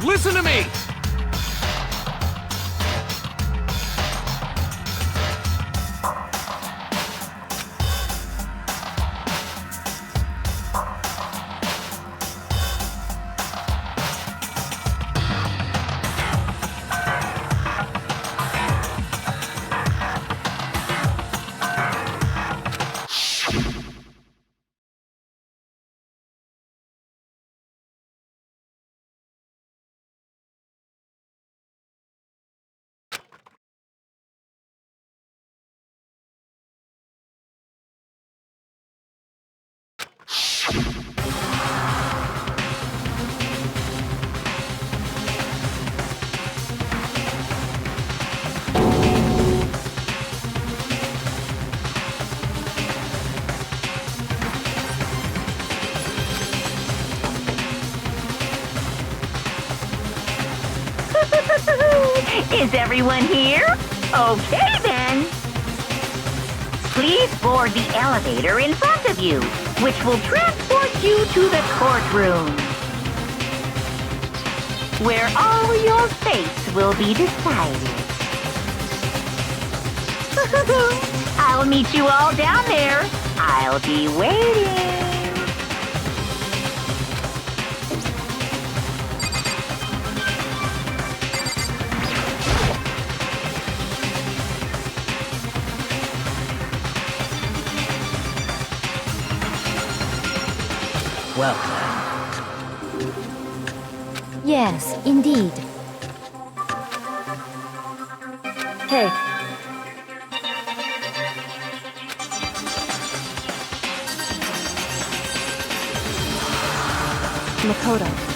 Listen to me! Is everyone here? Okay then. Please board the elevator in front of you, which will transport you to the courtroom, where all your fates will be decided. I'll meet you all down there. I'll be waiting. Welcome. Yes, indeed. Hey. Makoto.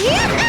Yahoo!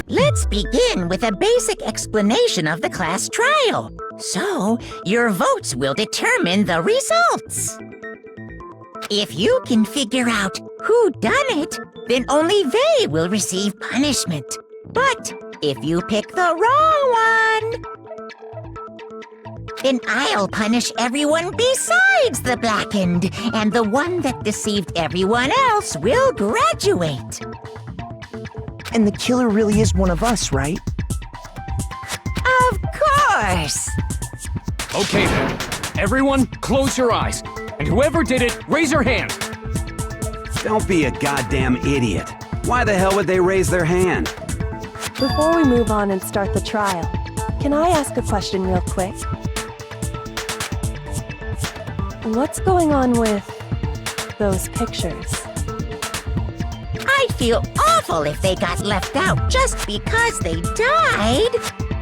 Let's begin with a basic explanation of the class trial. So, your votes will determine the results. If you can figure out who done it, then only they will receive punishment. But if you pick the wrong one, then I'll punish everyone besides the blackened, and the one that deceived everyone else will graduate. And the killer really is one of us, right? Of course! Okay then. Everyone, close your eyes. And whoever did it, raise your hand. Don't be a goddamn idiot. Why the hell would they raise their hand? Before we move on and start the trial, can I ask a question real quick? What's going on with those pictures? I'd feel awful if they got left out just because they died.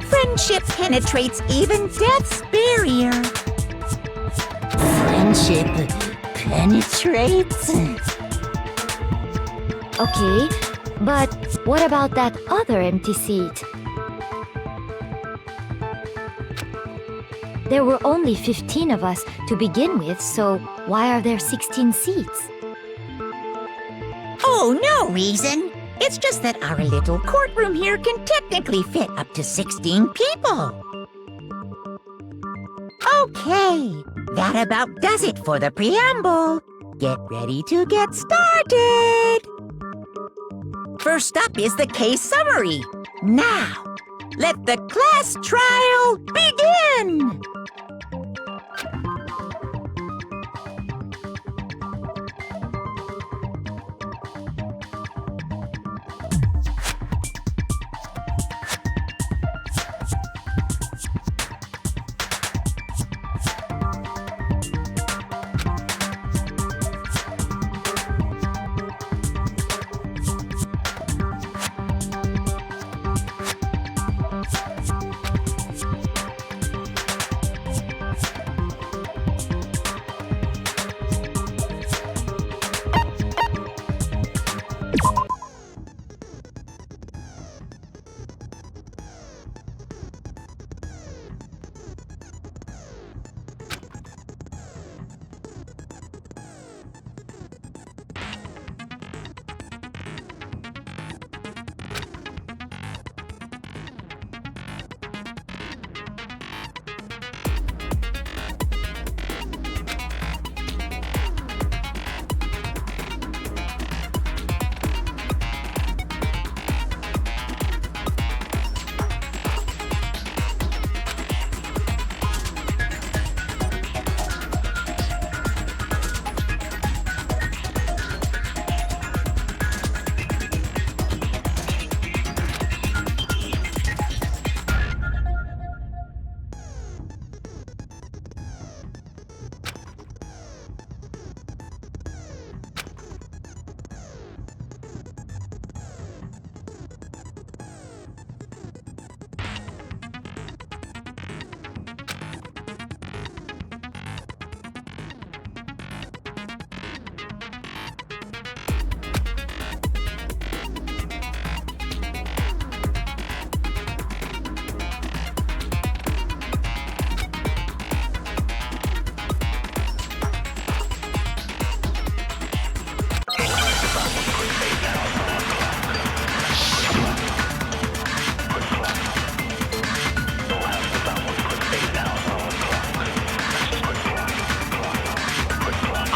Friendship penetrates even death's barrier. Friendship penetrates? Okay, but what about that other empty seat? There were only 15 of us to begin with, so why are there 16 seats? Oh, no reason. It's just that our little courtroom here can technically fit up to 16 people. Okay, that about does it for the preamble. Get ready to get started. First up is the case summary. Now, let the class trial begin!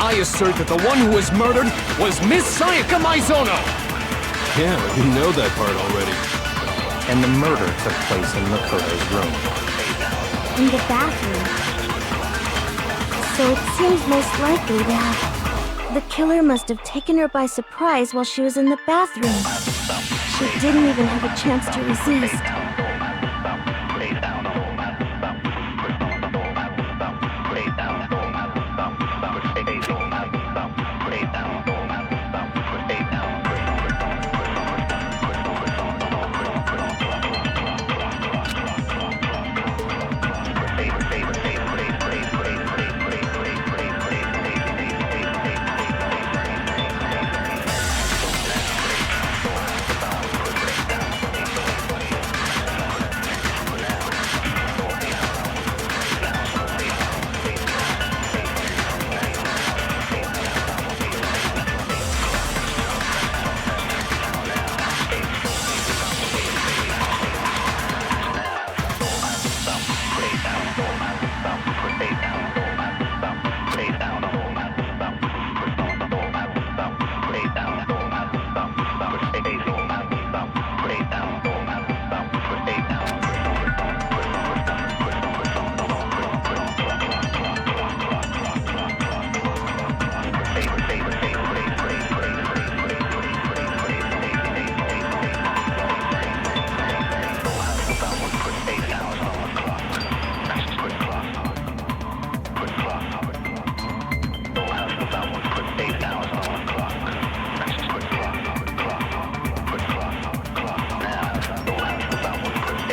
I assert that the one who was murdered was Miss Sayaka Maizono! Yeah, we know that part already. And the murder took place in Makoto's room. In the bathroom. So it seems most likely that the killer must have taken her by surprise while she was in the bathroom. She didn't even have a chance to resist.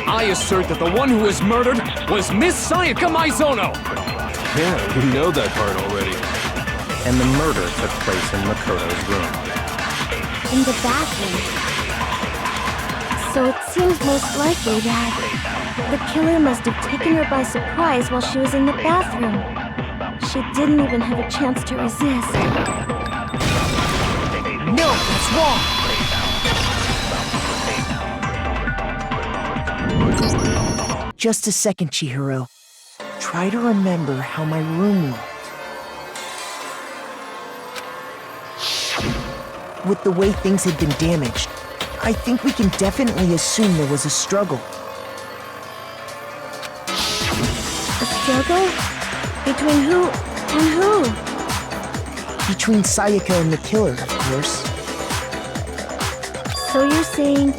I assert that the one who was murdered was Miss Sayaka Maizono! Yeah, we know that part already. And the murder took place in Makoto's room. In the bathroom. So it seems most likely that the killer must have taken her by surprise while she was in the bathroom. She didn't even have a chance to resist. No, that's wrong! Just a second, Chihiro. Try to remember how my room looked. With the way things had been damaged, I think we can definitely assume there was a struggle. A struggle? Between who and who? Between Sayaka and the killer, of course. So you're saying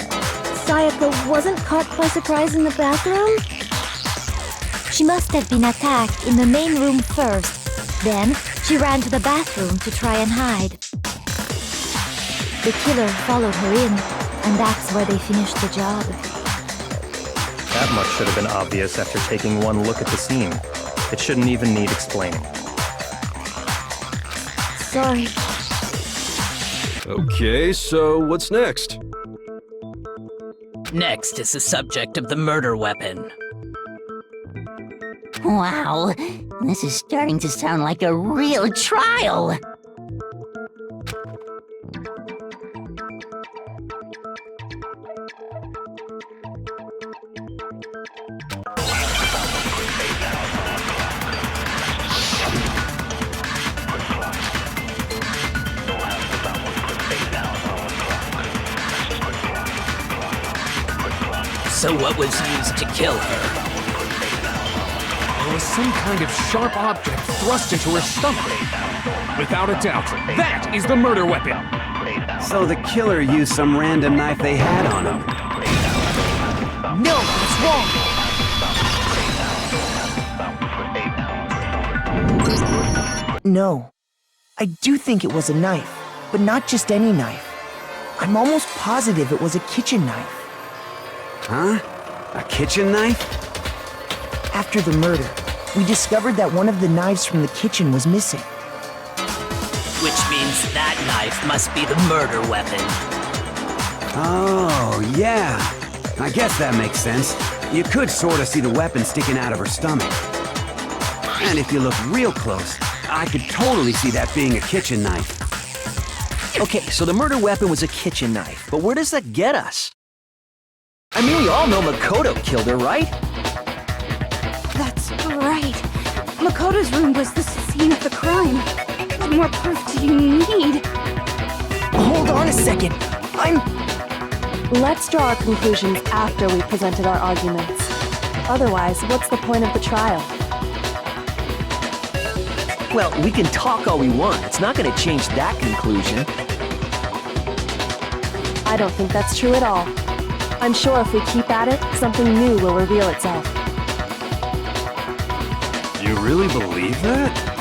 Sayaka wasn't caught by surprise in the bathroom? She must have been attacked in the main room first. Then, she ran to the bathroom to try and hide. The killer followed her in, and that's where they finished the job. That much should have been obvious after taking one look at the scene. It shouldn't even need explaining. Sorry. Okay, so what's next? Next is the subject of the murder weapon. Wow, this is starting to sound like a real trial. So what was used to kill her? There was some kind of sharp object thrust into her stomach. Without a doubt, that is the murder weapon! So the killer used some random knife they had on him. No, that's wrong! No. I do think it was a knife, but not just any knife. I'm almost positive it was a kitchen knife. Huh? A kitchen knife? After the murder, we discovered that one of the knives from the kitchen was missing. Which means that knife must be the murder weapon. Oh, yeah. I guess that makes sense. You could sort of see the weapon sticking out of her stomach. And if you look real close, I could totally see that being a kitchen knife. Okay, so the murder weapon was a kitchen knife, but where does that get us? I mean, we all know Makoto killed her, right? That's right. Makoto's room was the scene of the crime. That more proof do you need? Hold on a second. Let's draw our conclusions after we've presented our arguments. Otherwise, what's the point of the trial? Well, we can talk all we want. It's not going to change that conclusion. I don't think that's true at all. I'm sure if we keep at it, something new will reveal itself. You really believe that?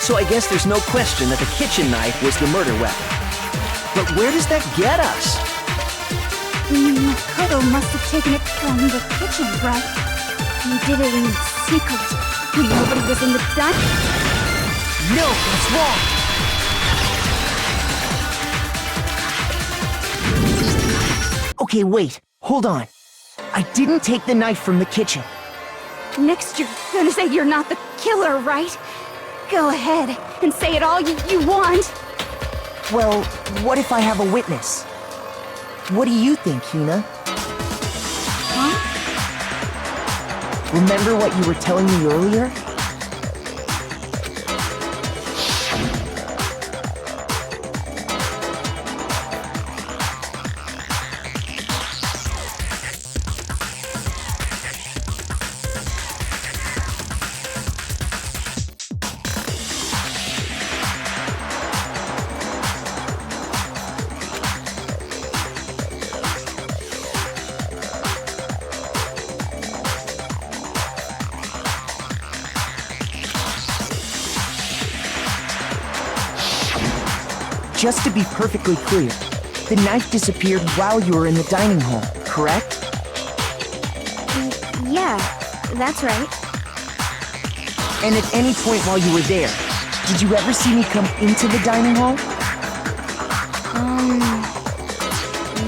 So I guess there's no question that the kitchen knife was the murder weapon. But where does that get us? Makoto must have taken it from the kitchen, right? He did it in secret, when nobody was in the dining. No, that's wrong. Okay, wait. Hold on. I didn't take the knife from the kitchen. Next, you're gonna say you're not the killer, right? Go ahead and say it all you want. Well, what if I have a witness? What do you think, Hina? Huh? Remember what you were telling me earlier? Just to be perfectly clear, the knife disappeared while you were in the dining hall, correct? Yeah, that's right. And at any point while you were there, did you ever see me come into the dining hall?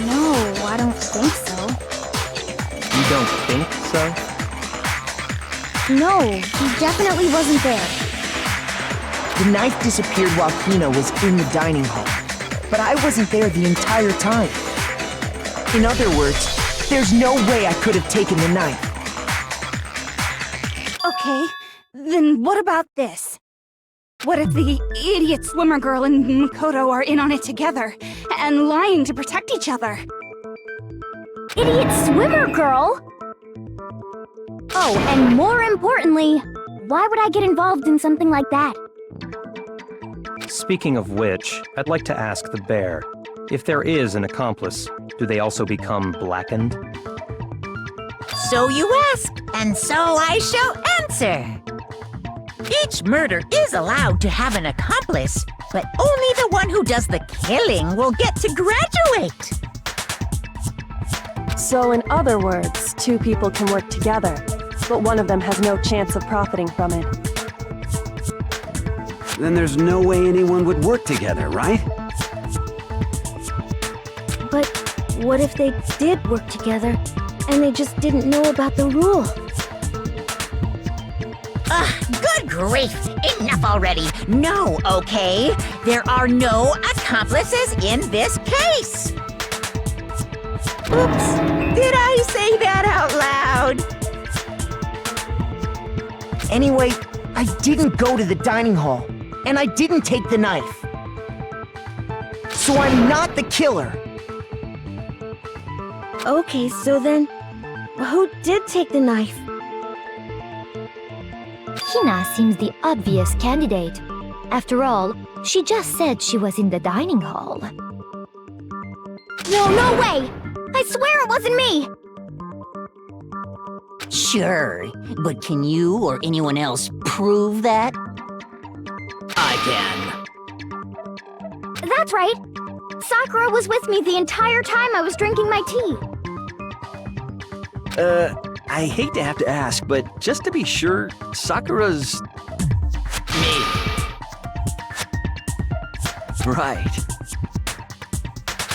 No, I don't think so. You don't think so? No, he definitely wasn't there. The knife disappeared while Hina was in the dining hall, but I wasn't there the entire time. In other words, there's no way I could have taken the knife. Okay, then what about this? What if the idiot swimmer girl and Makoto are in on it together, and lying to protect each other? Idiot swimmer girl? Oh, and more importantly, why would I get involved in something like that? Speaking of which, I'd like to ask the bear, if there is an accomplice, do they also become blackened? So you ask, and so I shall answer. Each murder is allowed to have an accomplice, but only the one who does the killing will get to graduate. So in other words, two people can work together, but one of them has no chance of profiting from it. Then there's no way anyone would work together, right? But what if they did work together, and they just didn't know about the rule? Good grief! Enough already! No, okay? There are no accomplices in this case! Oops! Did I say that out loud? Anyway, I didn't go to the dining hall, and I didn't take the knife. So I'm not the killer. Okay, so then, who did take the knife? Hina seems the obvious candidate. After all, she just said she was in the dining hall. No way! I swear it wasn't me! Sure, but can you or anyone else prove that? I can. That's right! Sakura was with me the entire time I was drinking my tea. I hate to have to ask, but just to be sure, Sakura's... Me. Right.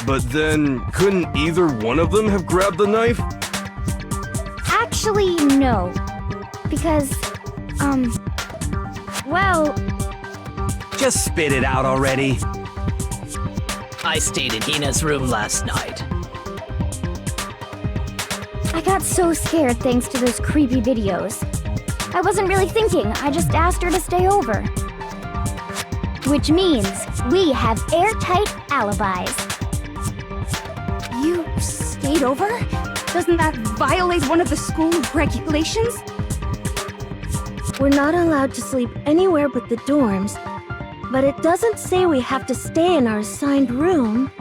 But then, couldn't either one of them have grabbed the knife? Actually, no. Because, well... Just spit it out already. I stayed in Hina's room last night. I got so scared thanks to those creepy videos. I wasn't really thinking, I just asked her to stay over. Which means we have airtight alibis. You stayed over? Doesn't that violate one of the school regulations? We're not allowed to sleep anywhere but the dorms, but it doesn't say we have to stay in our assigned room.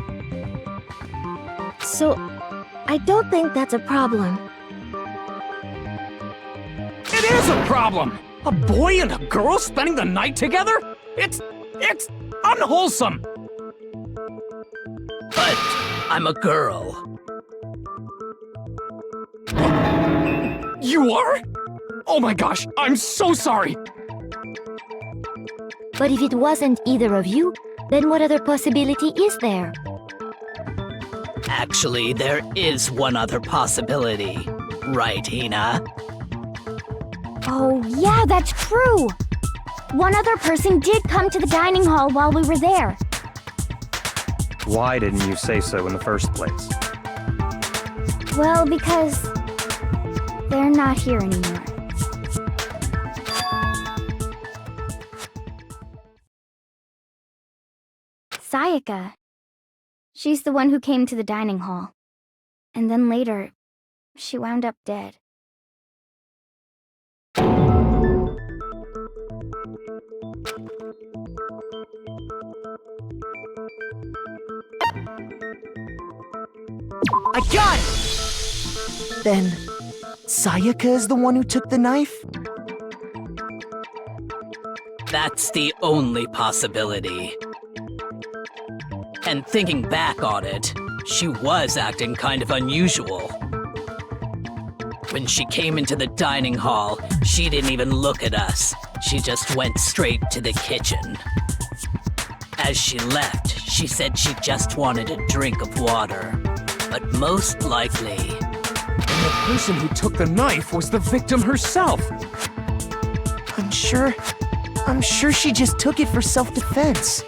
So, I don't think that's a problem. It is a problem! A boy and a girl spending the night together? It's unwholesome! But I'm a girl. You are? Oh my gosh, I'm so sorry! But if it wasn't either of you, then what other possibility is there? Actually, there is one other possibility. Right, Hina? Oh, yeah, that's true! One other person did come to the dining hall while we were there. Why didn't you say so in the first place? Well, because they're not here anymore. Sayaka. She's the one who came to the dining hall. And then later, she wound up dead. I got it! Then, Sayaka is the one who took the knife? That's the only possibility. And thinking back on it, she was acting kind of unusual. When she came into the dining hall, she didn't even look at us. She just went straight to the kitchen. As she left, she said she just wanted a drink of water. But most likely... And the person who took the knife was the victim herself! I'm sure she just took it for self-defense.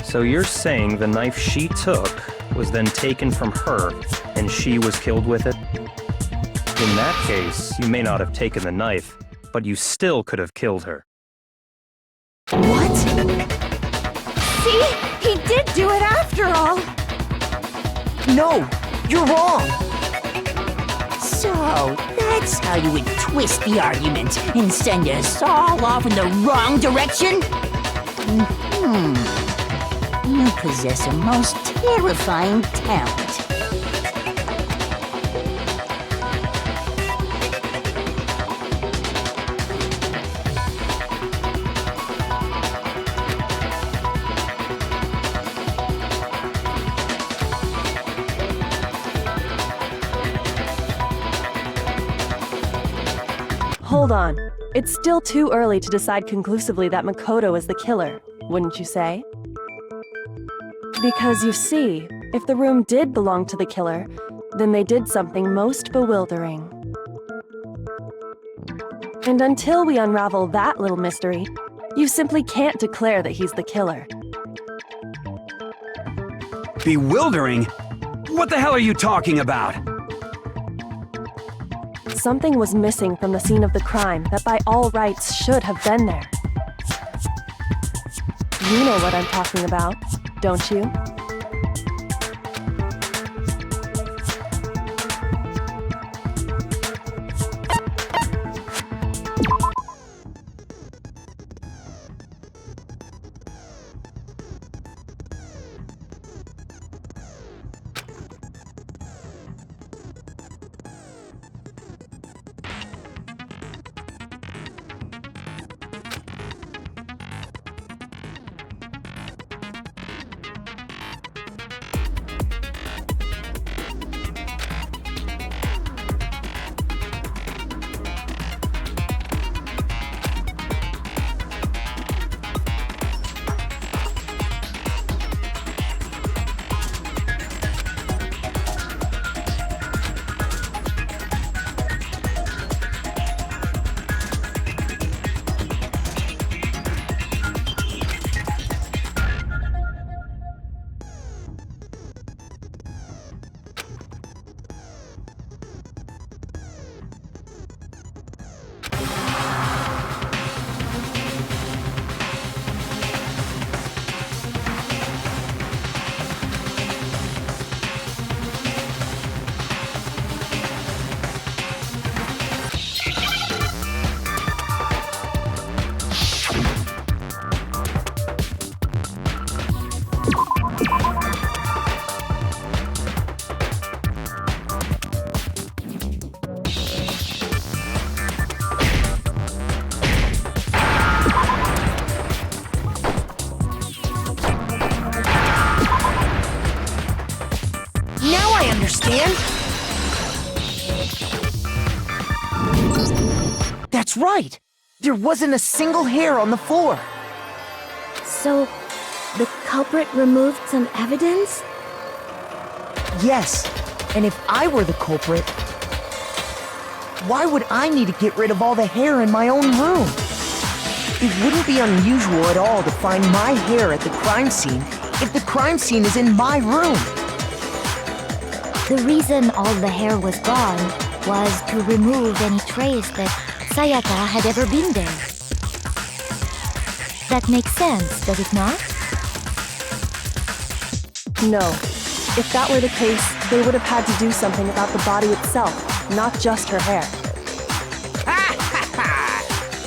So you're saying the knife she took was then taken from her, and she was killed with it? In that case, you may not have taken the knife, but you still could have killed her. What? See? He did do it after all! No, you're wrong! So, that's how you would twist the argument and send us all off in the wrong direction? You possess a most terrifying talent. Hold on. It's still too early to decide conclusively that Makoto is the killer, wouldn't you say? Because you see, if the room did belong to the killer, then they did something most bewildering. And until we unravel that little mystery, you simply can't declare that he's the killer. Bewildering? What the hell are you talking about? Something was missing from the scene of the crime that by all rights should have been there. You know what I'm talking about, don't you? Understand? That's right! There wasn't a single hair on the floor! So, the culprit removed some evidence? Yes, and if I were the culprit, why would I need to get rid of all the hair in my own room? It wouldn't be unusual at all to find my hair at the crime scene if the crime scene is in my room. The reason all the hair was gone was to remove any trace that Sayaka had ever been there. That makes sense, does it not? No. If that were the case, they would have had to do something about the body itself, not just her hair.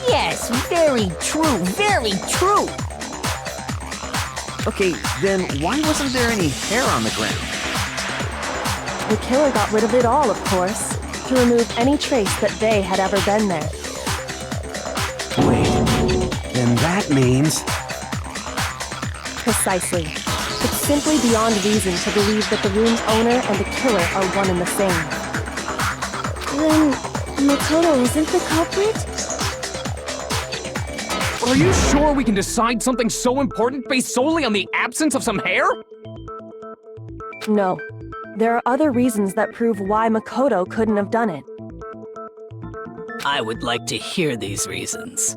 Yes, very true, very true! Okay, then why wasn't there any hair on the ground? The killer got rid of it all, of course, to remove any trace that they had ever been there. Wait, then that means... Precisely. It's simply beyond reason to believe that the room's owner and the killer are one and the same. Then, Makoto isn't the culprit? Are you sure we can decide something so important based solely on the absence of some hair? No. There are other reasons that prove why Makoto couldn't have done it. I would like to hear these reasons.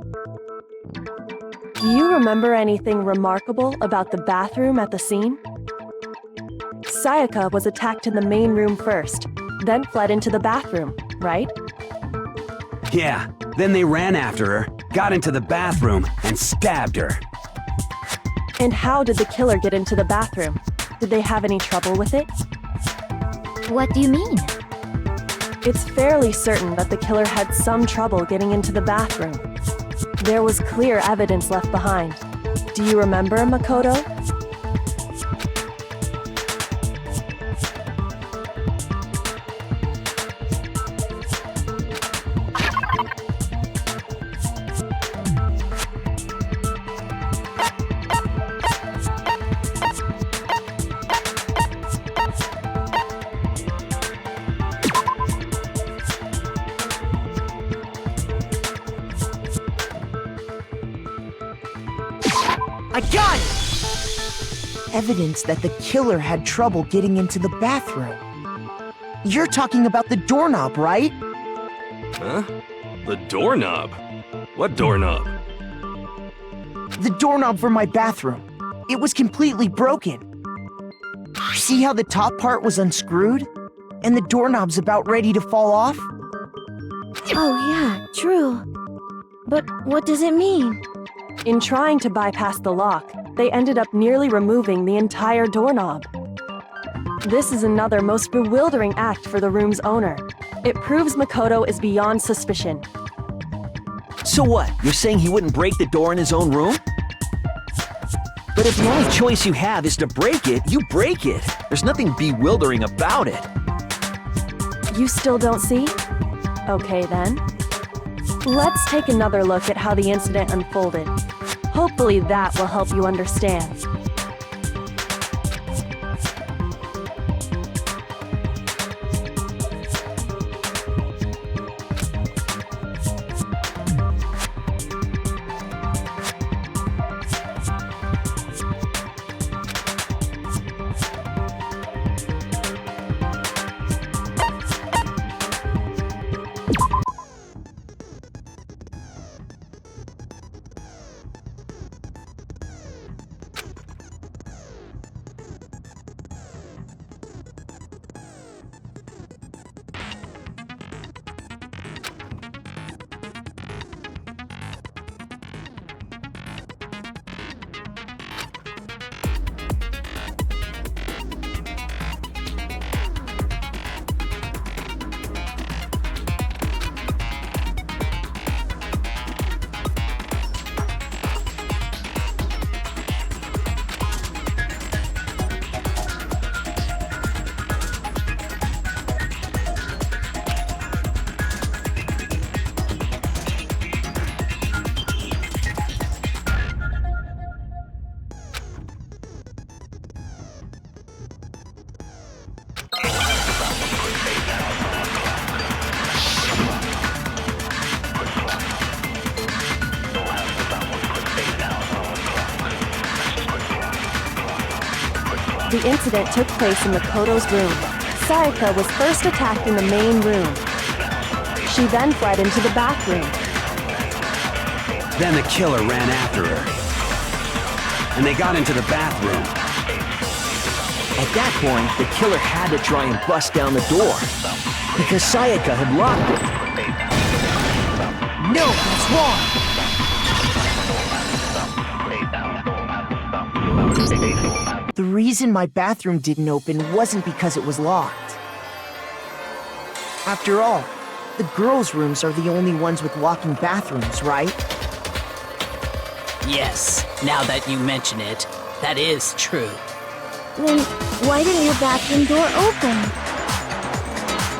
Do you remember anything remarkable about the bathroom at the scene? Sayaka was attacked in the main room first, then fled into the bathroom, right? Yeah, then they ran after her, got into the bathroom, and stabbed her. And how did the killer get into the bathroom? Did they have any trouble with it? What do you mean? It's fairly certain that the killer had some trouble getting into the bathroom. There was clear evidence left behind. Do you remember, Makoto? I got it! Evidence that the killer had trouble getting into the bathroom. You're talking about the doorknob, right? Huh? The doorknob? What doorknob? The doorknob for my bathroom. It was completely broken. See how the top part was unscrewed? And the doorknob's about ready to fall off? Oh, yeah, true. But what does it mean? In trying to bypass the lock, they ended up nearly removing the entire doorknob. This is another most bewildering act for the room's owner. It proves Makoto is beyond suspicion. So what? You're saying he wouldn't break the door in his own room? But if the only choice you have is to break it, you break it. There's nothing bewildering about it. You still don't see? Okay then. Let's take another look at how the incident unfolded. Hopefully that will help you understand. The incident took place in Makoto's room. Sayaka was first attacked in the main room. She then fled into the bathroom. Then the killer ran after her. And they got into the bathroom. At that point, the killer had to try and bust down the door, because Sayaka had locked it. No, that's wrong! The reason my bathroom didn't open wasn't because it was locked. After all, the girls' rooms are the only ones with locking bathrooms, right? Yes, now that you mention it, that is true. Then why didn't your bathroom door open?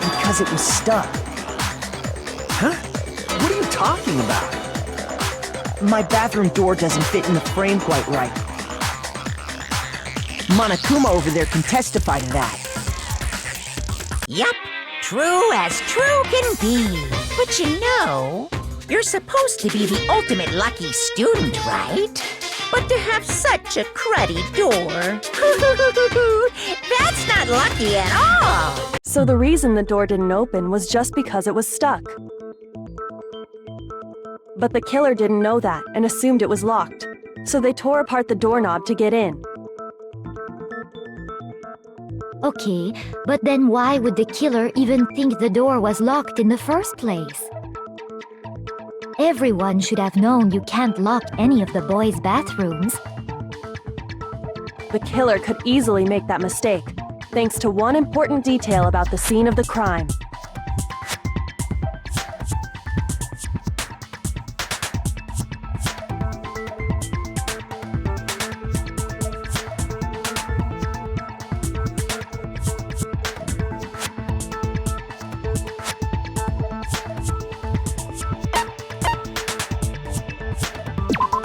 Because it was stuck. Huh? What are you talking about? My bathroom door doesn't fit in the frame quite right. Monokuma over there can testify to that. Yup, true as true can be. But you know, you're supposed to be the ultimate lucky student, right? But to have such a cruddy door, that's not lucky at all. So the reason the door didn't open was just because it was stuck. But the killer didn't know that and assumed it was locked. So they tore apart the doorknob to get in. Okay, but then why would the killer even think the door was locked in the first place? Everyone should have known you can't lock any of the boys' bathrooms. The killer could easily make that mistake, thanks to one important detail about the scene of the crime.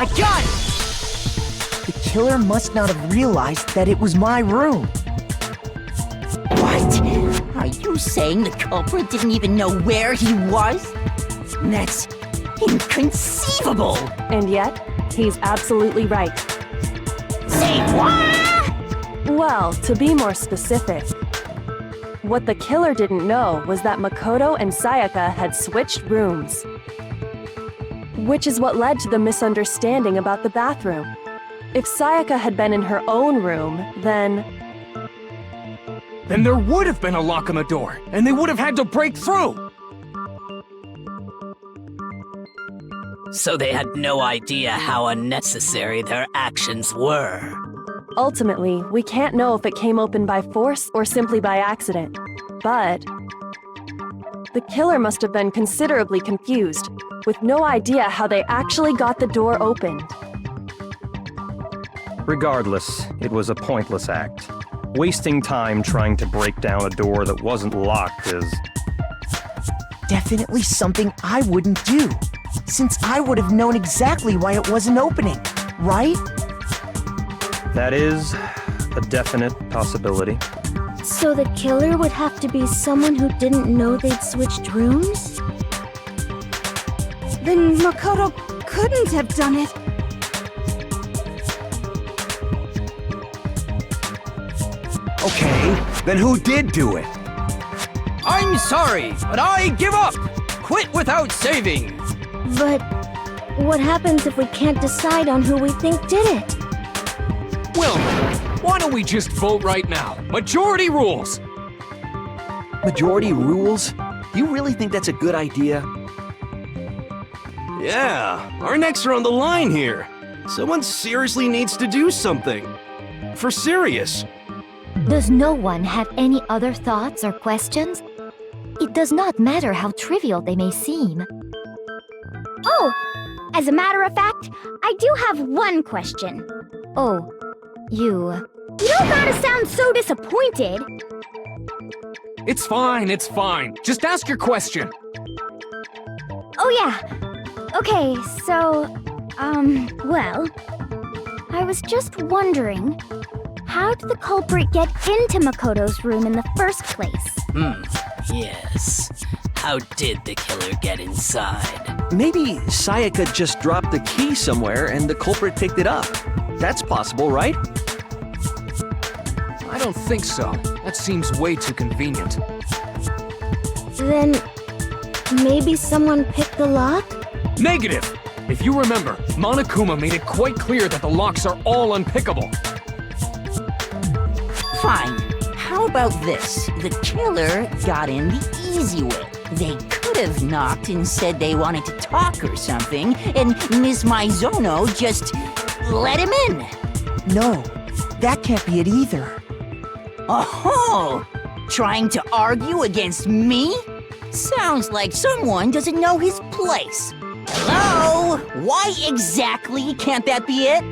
I got it! The killer must not have realized that it was my room. What? Are you saying the culprit didn't even know where he was? That's inconceivable! And yet, he's absolutely right. Say what? Well, to be more specific, what the killer didn't know was that Makoto and Sayaka had switched rooms. Which is what led to the misunderstanding about the bathroom. If Sayaka had been in her own room, then... then there would have been a lock on the door, and they would have had to break through. So they had no idea how unnecessary their actions were. Ultimately, we can't know if it came open by force or simply by accident. But the killer must have been considerably confused, with no idea how they actually got the door opened. Regardless, it was a pointless act. Wasting time trying to break down a door that wasn't locked is... Definitely something I wouldn't do, since I would have known exactly why it wasn't opening, right? That is a definite possibility. So the killer would have to be someone who didn't know they'd switched rooms? Then Makoto couldn't have done it. Okay, then who did do it? I'm sorry, but I give up! Quit without saving! But what happens if we can't decide on who we think did it? Well, why don't we just vote right now? Majority rules! Majority rules? Do you really think that's a good idea? Yeah, our necks are on the line here. Someone seriously needs to do something. For serious. Does no one have any other thoughts or questions? It does not matter how trivial they may seem. Oh, as a matter of fact, I do have one question. Oh, you... You don't gotta sound so disappointed. It's fine, it's fine. Just ask your question. Oh yeah. Okay, so, well, I was just wondering, how did the culprit get into Makoto's room in the first place? Yes. How did the killer get inside? Maybe Sayaka just dropped the key somewhere and the culprit picked it up. That's possible, right? I don't think so. That seems way too convenient. Then... maybe someone picked the lock? Negative! If you remember, Monokuma made it quite clear that the locks are all unpickable. Fine. How about this? The killer got in the easy way. They could have knocked and said they wanted to talk or something, and Ms. Maizono just let him in. No, that can't be it either. Oh, trying to argue against me? Sounds like someone doesn't know his place. Hello? Why exactly can't that be it?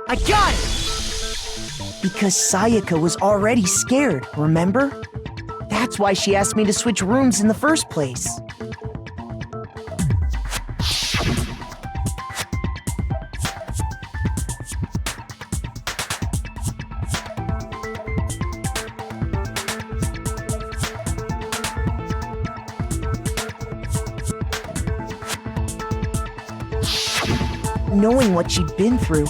I got it! Because Sayaka was already scared, remember? That's why she asked me to switch rooms in the first place. Knowing what she'd been through,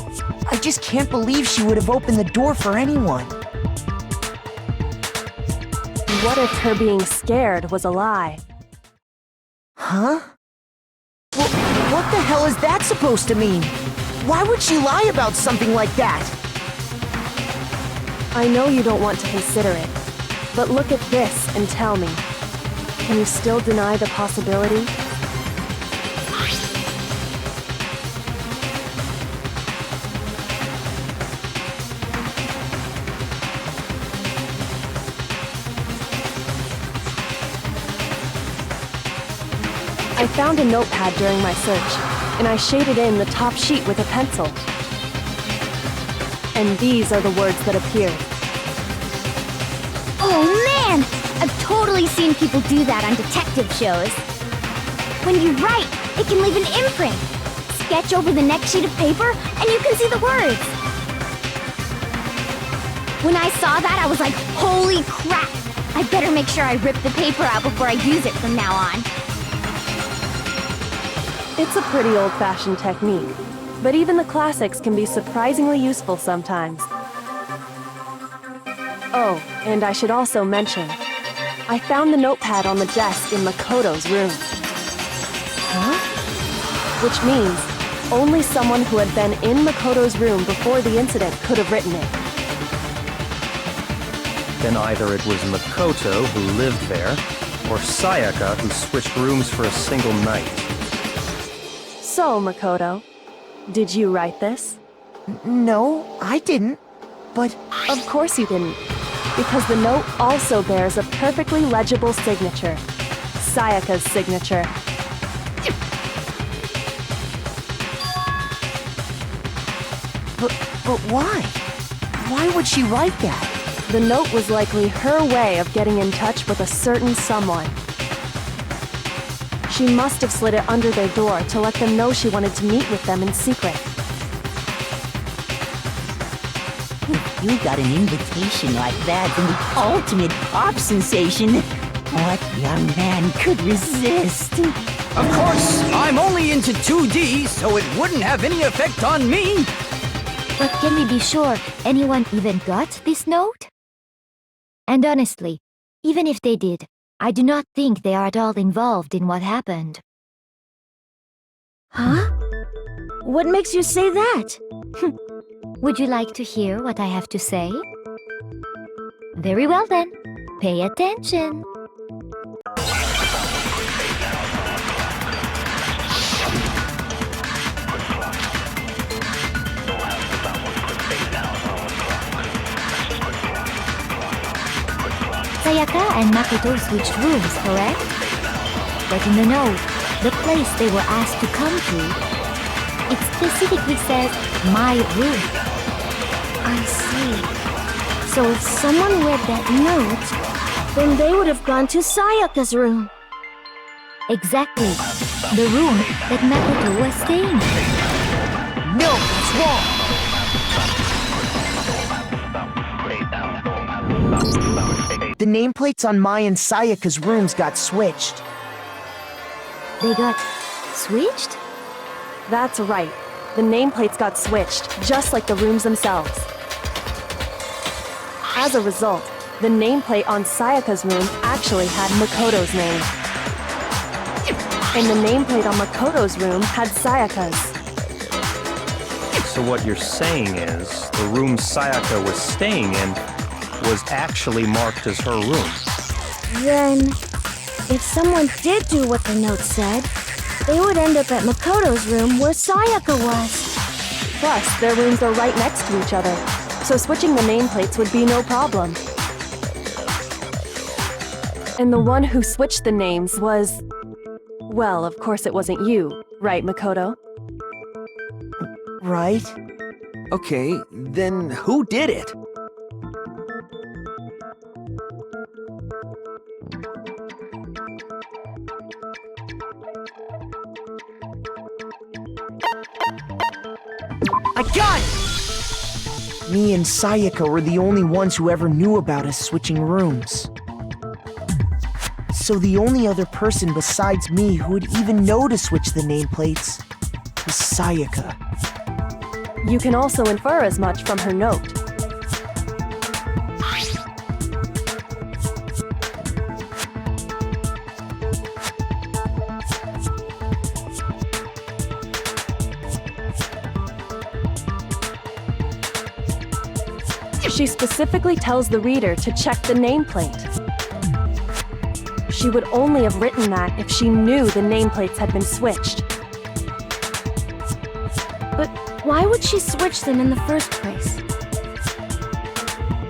I just can't believe she would have opened the door for anyone. What if her being scared was a lie? Huh? Well, what the hell is that supposed to mean? Why would she lie about something like that? I know you don't want to consider it, but look at this and tell me. Can you still deny the possibility? I found a notepad during my search, and I shaded in the top sheet with a pencil. And these are the words that appeared. Oh man! I've totally seen people do that on detective shows. When you write, it can leave an imprint. Sketch over the next sheet of paper, and you can see the words. When I saw that, I was like, holy crap! I better make sure I rip the paper out before I use it from now on. It's a pretty old-fashioned technique, but even the classics can be surprisingly useful sometimes. Oh, and I should also mention, I found the notepad on the desk in Makoto's room. Huh? Which means only someone who had been in Makoto's room before the incident could have written it. Then either it was Makoto who lived there, or Sayaka who switched rooms for a single night. So, Makoto, did you write this? No, I didn't. But Of course you didn't, because the note also bears a perfectly legible signature. Sayaka's signature. But why? Why would she write that? The note was likely her way of getting in touch with a certain someone. She must have slid it under their door to let them know she wanted to meet with them in secret. If you got an invitation like that, then the ultimate pop sensation, what young man could resist? Of course, I'm only into 2D, so it wouldn't have any effect on me. But can we be sure anyone even got this note? And honestly, even if they did, I do not think they are at all involved in what happened. Huh? What makes you say that? Would you like to hear what I have to say? Very well then, pay attention. Sayaka and Makoto switched rooms, correct? But in the note, the place they were asked to come to, it specifically says, my room. I see. So if someone read that note, then they would have gone to Sayaka's room. Exactly. The room that Makoto was staying in. No, that's wrong! The nameplates on Mai and Sayaka's rooms got switched. They got switched? That's right. The nameplates got switched, just like the rooms themselves. As a result, the nameplate on Sayaka's room actually had Makoto's name. And the nameplate on Makoto's room had Sayaka's. So what you're saying is, the room Sayaka was staying in was actually marked as her room. Then, if someone did do what the note said, they would end up at Makoto's room where Sayaka was. Plus, their rooms are right next to each other, so switching the nameplates would be no problem. And the one who switched the names was... Well, of course it wasn't you, right, Makoto? Right? Okay, then who did it? I got it! Me and Sayaka were the only ones who ever knew about us switching rooms. So the only other person besides me who would even know to switch the nameplates was Sayaka. You can also infer as much from her note. She specifically tells the reader to check the nameplate. She would only have written that if she knew the nameplates had been switched. But why would she switch them in the first place?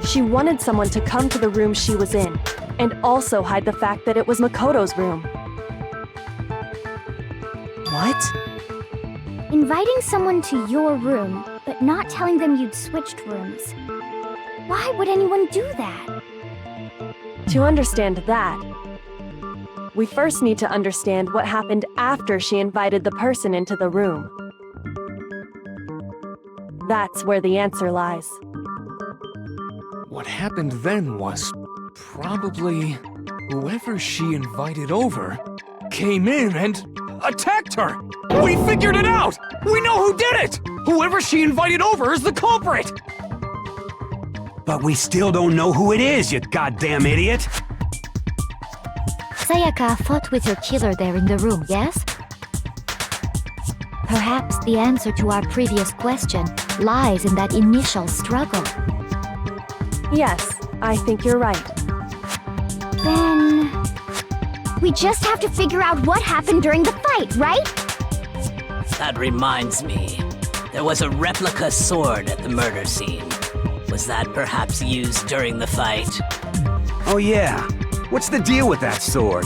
She wanted someone to come to the room she was in, and also hide the fact that it was Makoto's room. What? Inviting someone to your room, but not telling them you'd switched rooms. Why would anyone do that? To understand that, we first need to understand what happened after she invited the person into the room. That's where the answer lies. What happened then was probably whoever she invited over came in and attacked her. We figured it out! We know who did it! Whoever she invited over is the culprit! But we still don't know who it is, you goddamn idiot! Sayaka fought with her killer there in the room, yes? Perhaps the answer to our previous question lies in that initial struggle. Yes, I think you're right. Then... we just have to figure out what happened during the fight, right? That reminds me. There was a replica sword at the murder scene. Was that perhaps used during the fight? Oh yeah. What's the deal with that sword?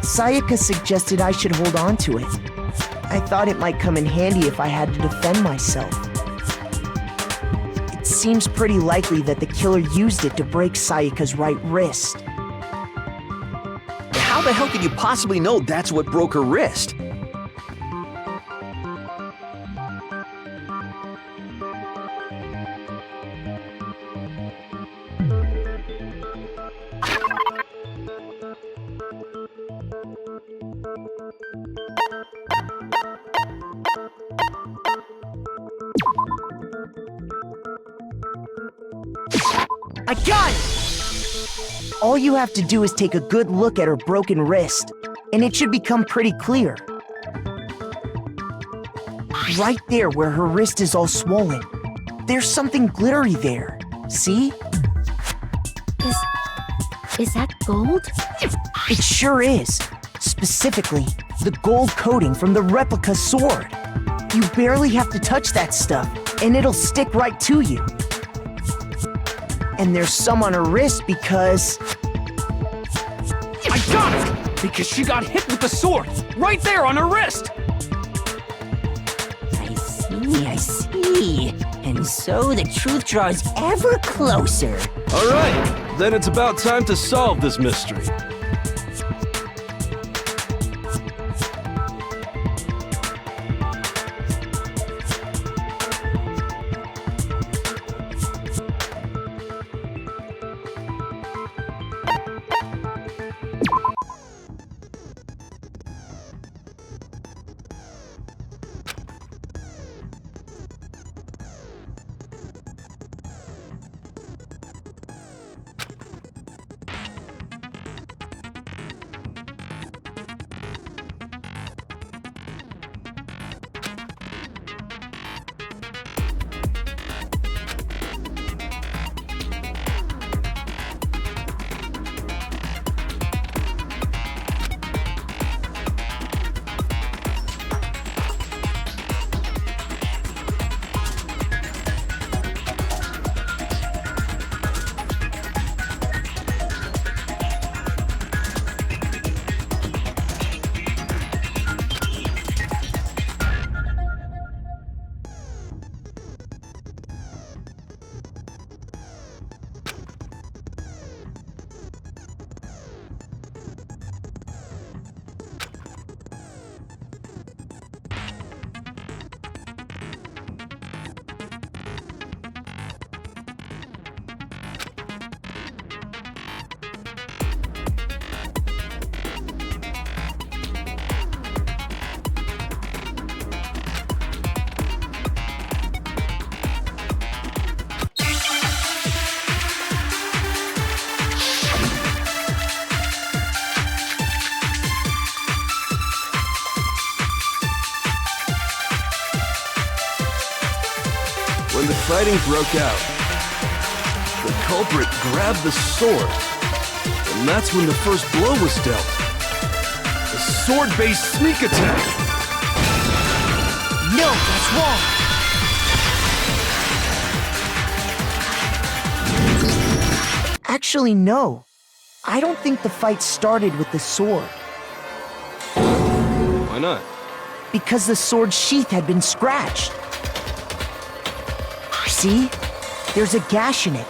Sayaka suggested I should hold on to it. I thought it might come in handy if I had to defend myself. It seems pretty likely that the killer used it to break Sayaka's right wrist. How the hell could you possibly know that's what broke her wrist? I got it! All you have to do is take a good look at her broken wrist, and it should become pretty clear. Right there where her wrist is all swollen, there's something glittery there. See? Is that gold? It sure is. Specifically, the gold coating from the replica sword. You barely have to touch that stuff, and it'll stick right to you. And there's some on her wrist because... I got it! Because she got hit with the sword! Right there on her wrist! I see. And so the truth draws ever closer. Alright, then it's about time to solve this mystery. When the fighting broke out, the culprit grabbed the sword, and that's when the first blow was dealt. A sword-based sneak attack! No, that's wrong! Actually, no. I don't think the fight started with the sword. Why not? Because the sword's sheath had been scratched. See? There's a gash in it.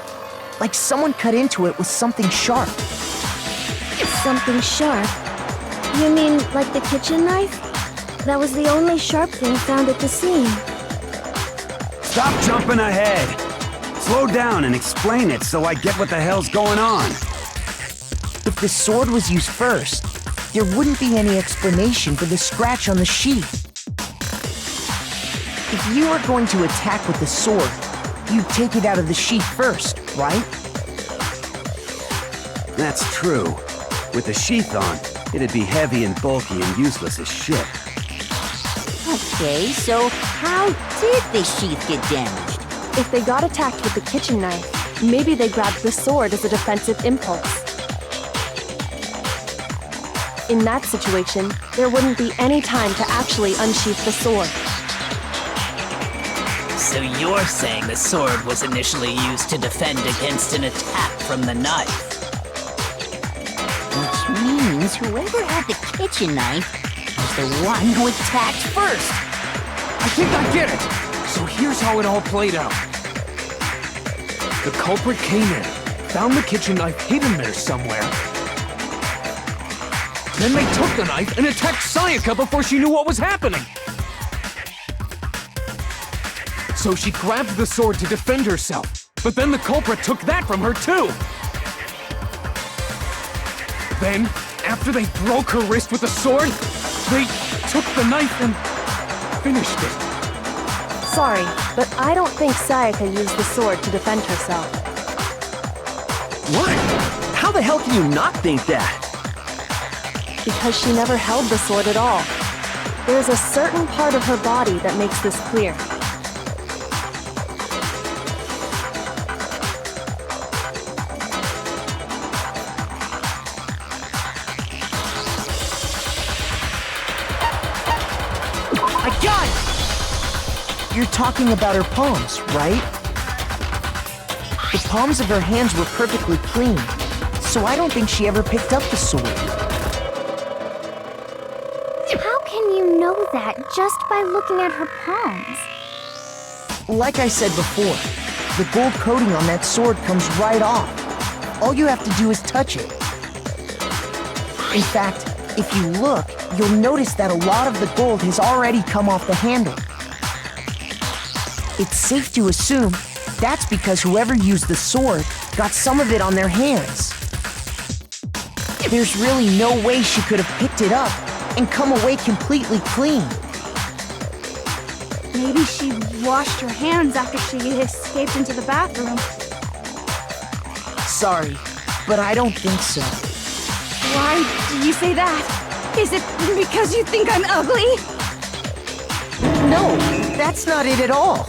Like someone cut into it with something sharp. Something sharp? You mean like the kitchen knife? That was the only sharp thing found at the scene. Stop jumping ahead! Slow down and explain it so I get what the hell's going on. If the sword was used first, there wouldn't be any explanation for the scratch on the sheet. If you were going to attack with the sword, you'd take it out of the sheath first, right? That's true. With the sheath on, it'd be heavy and bulky and useless as shit. Okay, so how did the sheath get damaged? If they got attacked with the kitchen knife, maybe they grabbed the sword as a defensive impulse. In that situation, there wouldn't be any time to actually unsheath the sword. So you're saying the sword was initially used to defend against an attack from the knife? Which means whoever had the kitchen knife was the one who attacked first. I think I get it! So here's how it all played out. The culprit came in, found the kitchen knife hidden there somewhere. Then they took the knife and attacked Sayaka before she knew what was happening. So she grabbed the sword to defend herself, but then the culprit took that from her too. Then, after they broke her wrist with the sword, they took the knife and finished it. Sorry, but I don't think Sayaka used the sword to defend herself. What? How the hell can you not think that? Because she never held the sword at all. There's a certain part of her body that makes this clear. I got it! You're talking about her palms, right? The palms of her hands were perfectly clean, so I don't think she ever picked up the sword. How can you know that just by looking at her palms? Like I said before, the gold coating on that sword comes right off. All you have to do is touch it. In fact, if you look, you'll notice that a lot of the gold has already come off the handle. It's safe to assume that's because whoever used the sword got some of it on their hands. There's really no way she could have picked it up and come away completely clean. Maybe she washed her hands after she escaped into the bathroom. Sorry, but I don't think so. Why do you say that? Is it because you think I'm ugly? No, that's not it at all.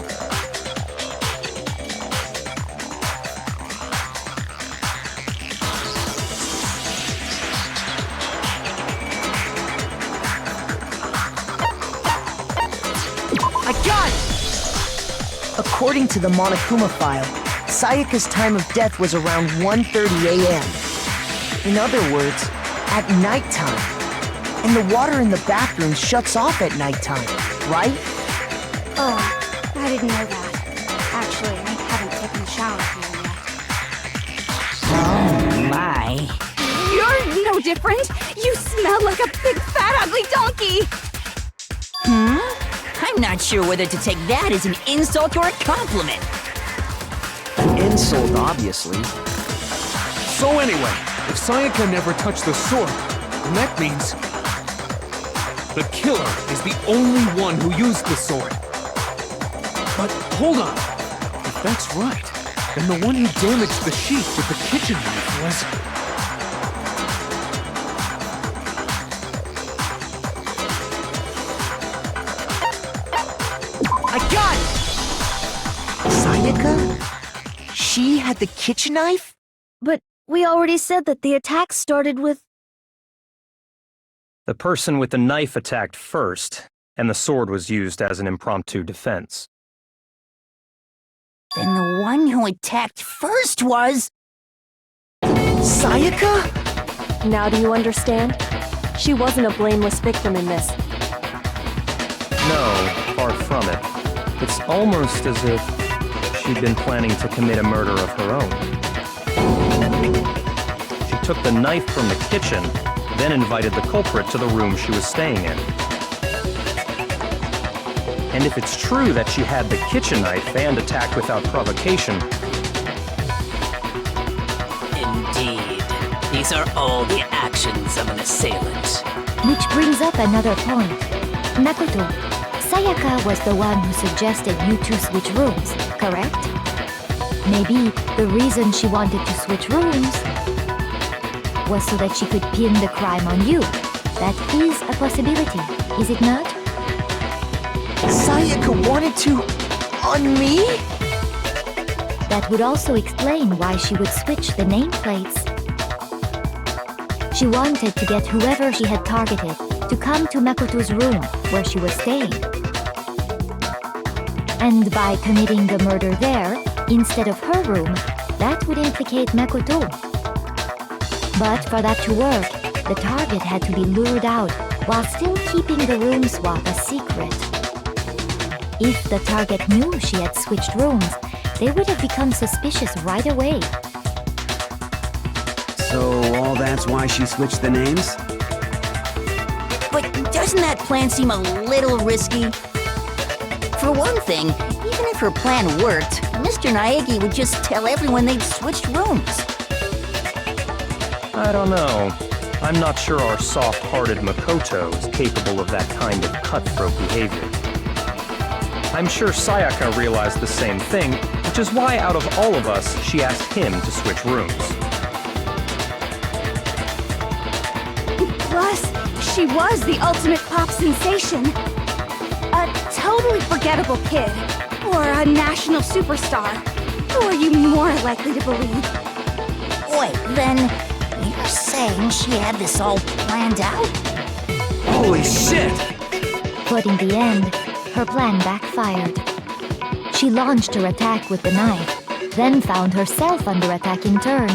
I got it! According to the Monokuma file, Sayaka's time of death was around 1:30 a.m. In other words, at nighttime. And the water in the bathroom shuts off at nighttime, right? Oh, I didn't know that. Actually, I haven't taken a shower here yet. Oh my. You're no different! You smell like a big fat ugly donkey! I'm not sure whether to take that as an insult or a compliment. Insult, obviously. So anyway, if Sayaka never touched the sword, then that means the killer is the only one who used the sword. But hold on. If that's right, then the one who damaged the sheath with the kitchen knife was... I got it! Sayaka? She had the kitchen knife? But we already said that the attack started with... The person with the knife attacked first, and the sword was used as an impromptu defense. Then the one who attacked first was... Sayaka? Now do you understand? She wasn't a blameless victim in this. No, far from it. It's almost as if she'd been planning to commit a murder of her own. She took the knife from the kitchen, then invited the culprit to the room she was staying in. And if it's true that she had the kitchen knife and attacked without provocation... Indeed. These are all the actions actions of an assailant. Which brings up another point. Makoto, Sayaka was the one who suggested you two switch rooms, correct? Maybe the reason she wanted to switch rooms was so that she could pin the crime on you. That is a possibility, is it not? Sayaka wanted to... on me? That would also explain why she would switch the nameplates. She wanted to get whoever she had targeted to come to Makoto's room where she was staying. And by committing the murder there, instead of her room, that would implicate Makoto. But for that to work, the target had to be lured out while still keeping the room swap a secret. If the target knew she had switched rooms, they would have become suspicious right away. So all that's why she switched the names? But doesn't that plan seem a little risky? For one thing, even if her plan worked, Mr. Naegi would just tell everyone they'd switched rooms. I don't know. I'm not sure our soft-hearted Makoto is capable of that kind of cutthroat behavior. I'm sure Sayaka realized the same thing, which is why out of all of us, she asked him to switch rooms. Plus, she was the ultimate pop sensation. A totally forgettable kid. Or a national superstar. Who are you more likely to believe? Wait, then you're saying she had this all planned out? Holy shit! But in the end, her plan backfired. She launched her attack with the knife, then found herself under attack in turn.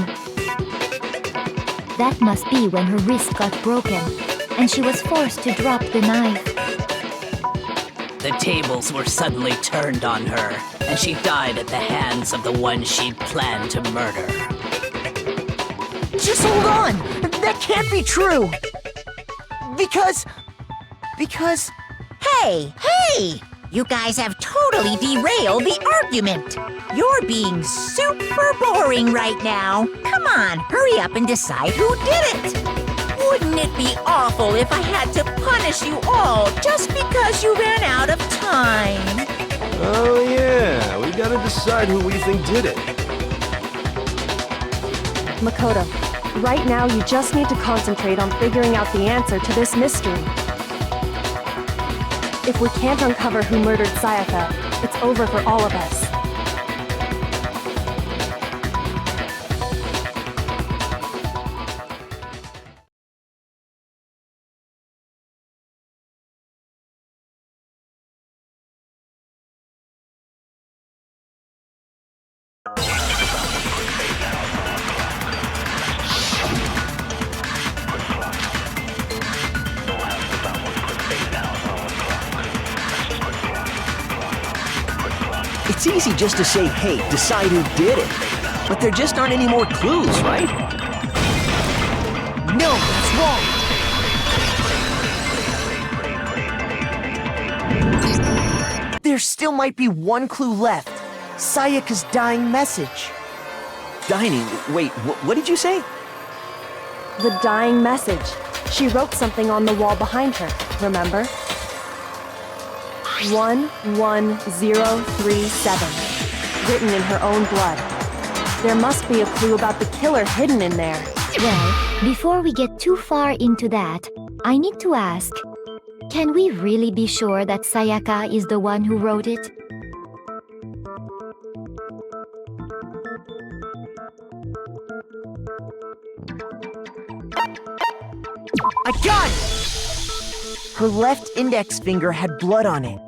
That must be when her wrist got broken, and she was forced to drop the knife. The tables were suddenly turned on her, and she died at the hands of the one she'd planned to murder. Just hold on! That can't be true! Because... Hey! You guys have totally derailed the argument. You're being super boring right now. Come on, hurry up and decide who did it. Wouldn't it be awful if I had to punish you all just because you ran out of time? Oh yeah, we gotta decide who we think did it. Makoto, right now you just need to concentrate on figuring out the answer to this mystery. If we can't uncover who murdered Sayaka, it's over for all of us. It's easy just to say, hey, decide who did it. But there just aren't any more clues, right? No, that's wrong! There still might be one clue left. Sayaka's dying message. Dining? Wait, what did you say? The dying message. She wrote something on the wall behind her, remember? 11037, written in her own blood. There must be a clue about the killer hidden in there. Well, before we get too far into that, I need to ask, can we really be sure that Sayaka is the one who wrote it? I got it! Her left index finger had blood on it.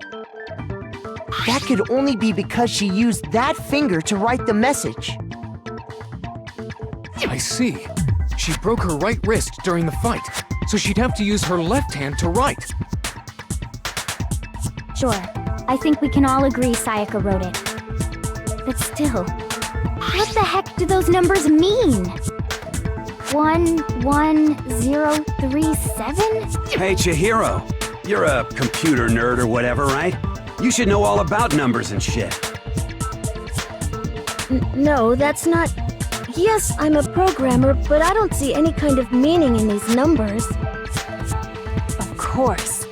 That could only be because she used that finger to write the message. I see. She broke her right wrist during the fight, so she'd have to use her left hand to write. Sure, I think we can all agree Sayaka wrote it. But still, what the heck do those numbers mean? 11037? Hey, Chihiro. You're a computer nerd or whatever, right? You should know all about numbers and shit. No, that's not... Yes, I'm a programmer, but I don't see any kind of meaning in these numbers. Of course.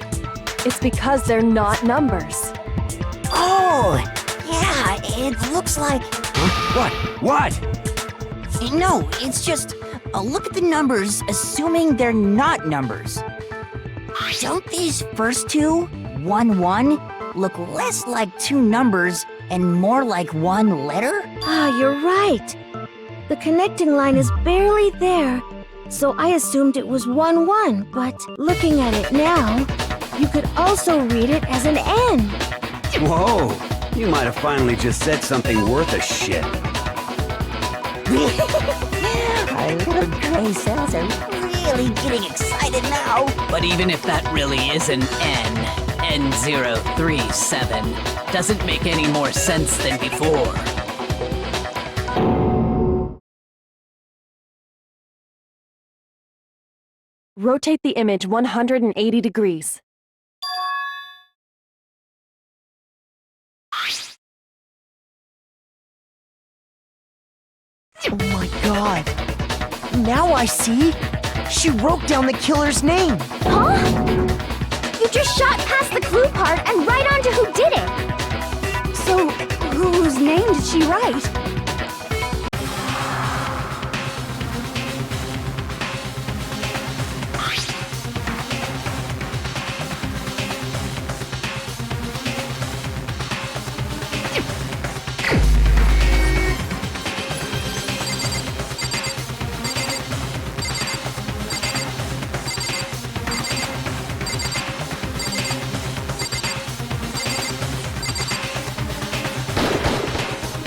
It's because they're not numbers. Oh, yeah, it looks like... What? What? No, it's just... look at the numbers, assuming they're not numbers. Don't these first two, 1, 1, look less like two numbers and more like one letter? Ah, you're right. The connecting line is barely there, so I assumed it was 1, 1, but looking at it now, you could also read it as an N. Whoa, you might have finally just said something worth a shit. Our little gray cells are really getting excited now. But even if that really is an N037, doesn't make any more sense than before. Rotate the image 180 degrees. Oh my god. Now I see. She wrote down the killer's name. Huh? You just shot past the clue part and right onto who did it. So, whose name did she write?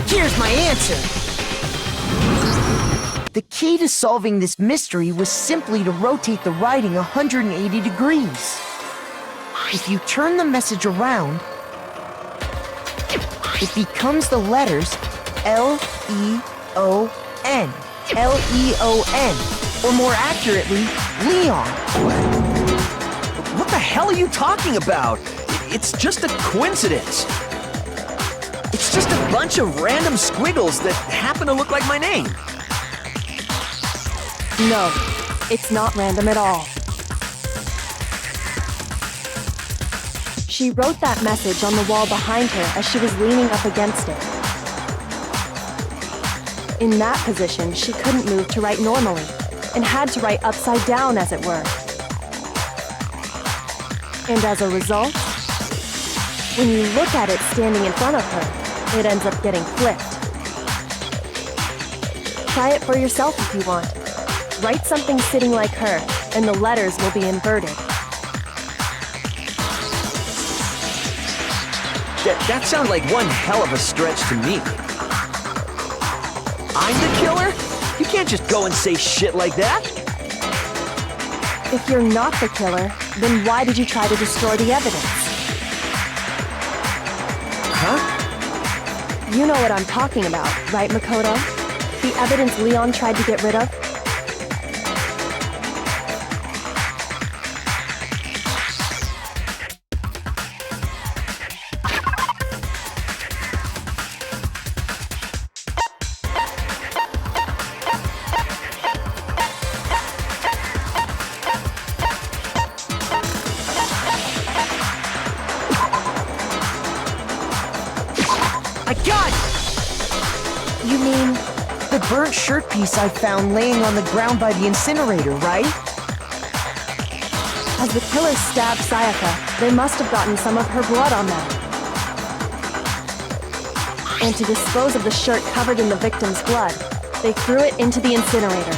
Here's my answer. The key to solving this mystery was simply to rotate the writing 180 degrees. If you turn the message around, it becomes the letters L-E-O-N. L-E-O-N. Or more accurately, Leon. What the hell are you talking about? It's just a coincidence. It's just a bunch of random squiggles that happen to look like my name. No, it's not random at all. She wrote that message on the wall behind her as she was leaning up against it. In that position, she couldn't move to write normally, and had to write upside down, as it were. And as a result, when you look at it standing in front of her, it ends up getting flipped. Try it for yourself if you want. Write something sitting like her, and the letters will be inverted. That sounds like one hell of a stretch to me. I'm the killer? You can't just go and say shit like that. If you're not the killer, then why did you try to destroy the evidence? Huh? You know what I'm talking about, right, Makoto? The evidence Leon tried to get rid of? I got it! You mean the burnt shirt piece I found laying on the ground by the incinerator, right? As the killers stabbed Sayaka, they must have gotten some of her blood on them. And to dispose of the shirt covered in the victim's blood, they threw it into the incinerator.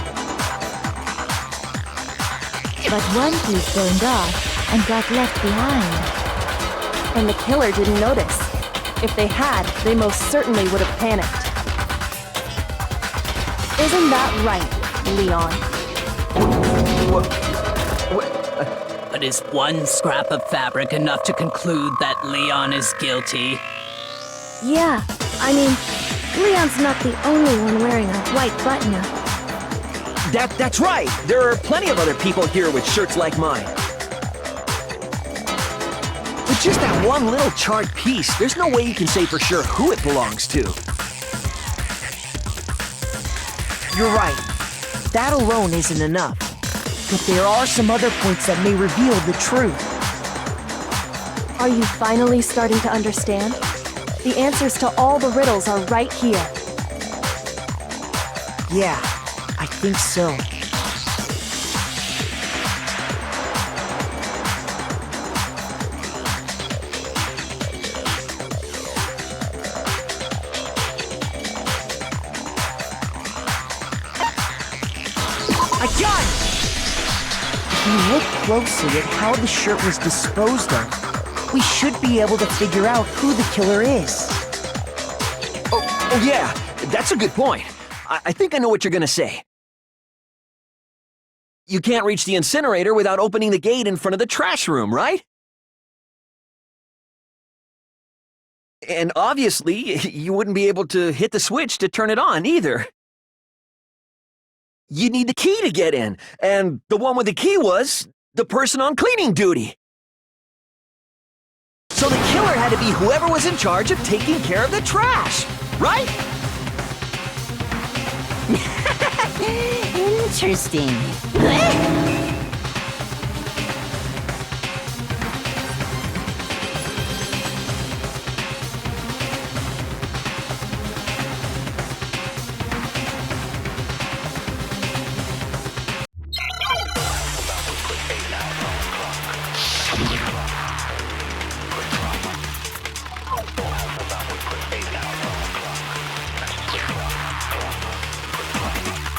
But one piece burned off and got left behind. And the killer didn't notice. If they had, they most certainly would have panicked. Isn't that right, Leon? But is one scrap of fabric enough to conclude that Leon is guilty? Yeah, I mean, Leon's not the only one wearing a white button-up. That's right! There are plenty of other people here with shirts like mine. With just that one little charred piece, there's no way you can say for sure who it belongs to. You're right. That alone isn't enough. But there are some other points that may reveal the truth. Are you finally starting to understand? The answers to all the riddles are right here. Yeah, I think so. I got it! If we look closely at how the shirt was disposed of, we should be able to figure out who the killer is. Oh yeah, that's a good point. I think I know what you're gonna say. You can't reach the incinerator without opening the gate in front of the trash room, right? And obviously, you wouldn't be able to hit the switch to turn it on either. You need the key to get in, and the one with the key was the person on cleaning duty. So the killer had to be whoever was in charge of taking care of the trash, right? Interesting.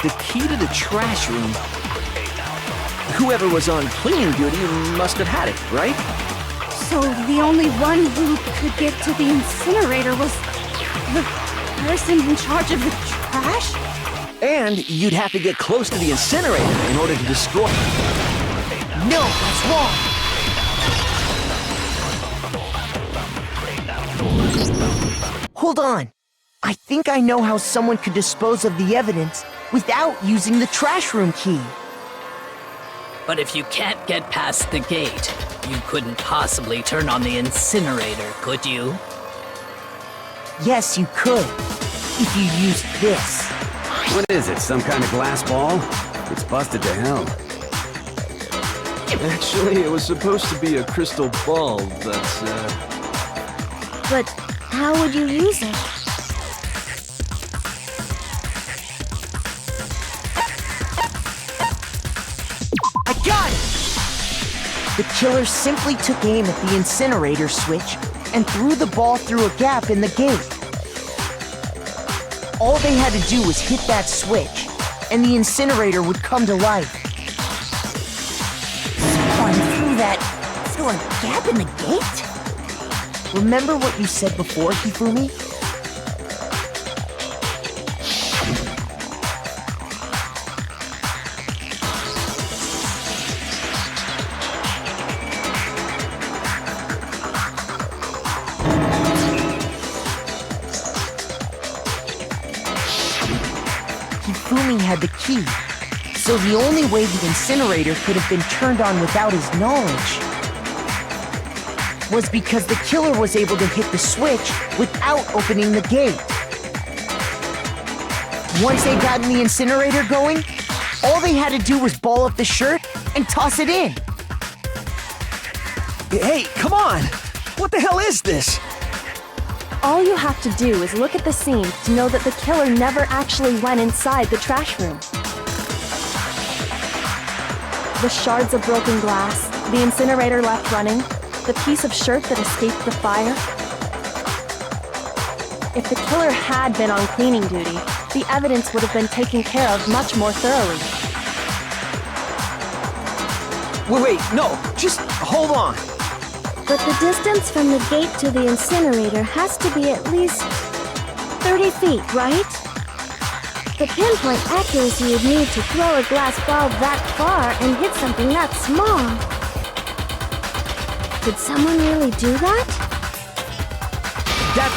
The key to the trash room. Whoever was on cleaning duty must have had it, right? So the only one who could get to the incinerator was the person in charge of the trash? And you'd have to get close to the incinerator in order to destroy it. No, that's wrong! Hold on. I think I know how someone could dispose of the evidence without using the trash room key. But if you can't get past the gate, you couldn't possibly turn on the incinerator, could you? Yes, you could. If you used this. What is it, some kind of glass ball? It's busted to hell. Actually, it was supposed to be a crystal ball, that's, But how would you use it? I got it! The killer simply took aim at the incinerator switch and threw the ball through a gap in the gate. All they had to do was hit that switch, and the incinerator would come to life. Someone threw a gap in the gate? Remember what you said before, Hifumi? Hifumi had the key, so the only way the incinerator could have been turned on without his knowledge was because the killer was able to hit the switch without opening the gate. Once they got the incinerator going, all they had to do was ball up the shirt and toss it in. Hey, come on! What the hell is this? All you have to do is look at the scene to know that the killer never actually went inside the trash room. The shards of broken glass, the incinerator left running, the piece of shirt that escaped the fire. If the killer had been on cleaning duty, the evidence would have been taken care of much more thoroughly. Wait, no, just hold on. But the distance from the gate to the incinerator has to be at least 30 feet, right? The pinpoint accuracy you'd need to throw a glass ball that far and hit something that small. Could someone really do that?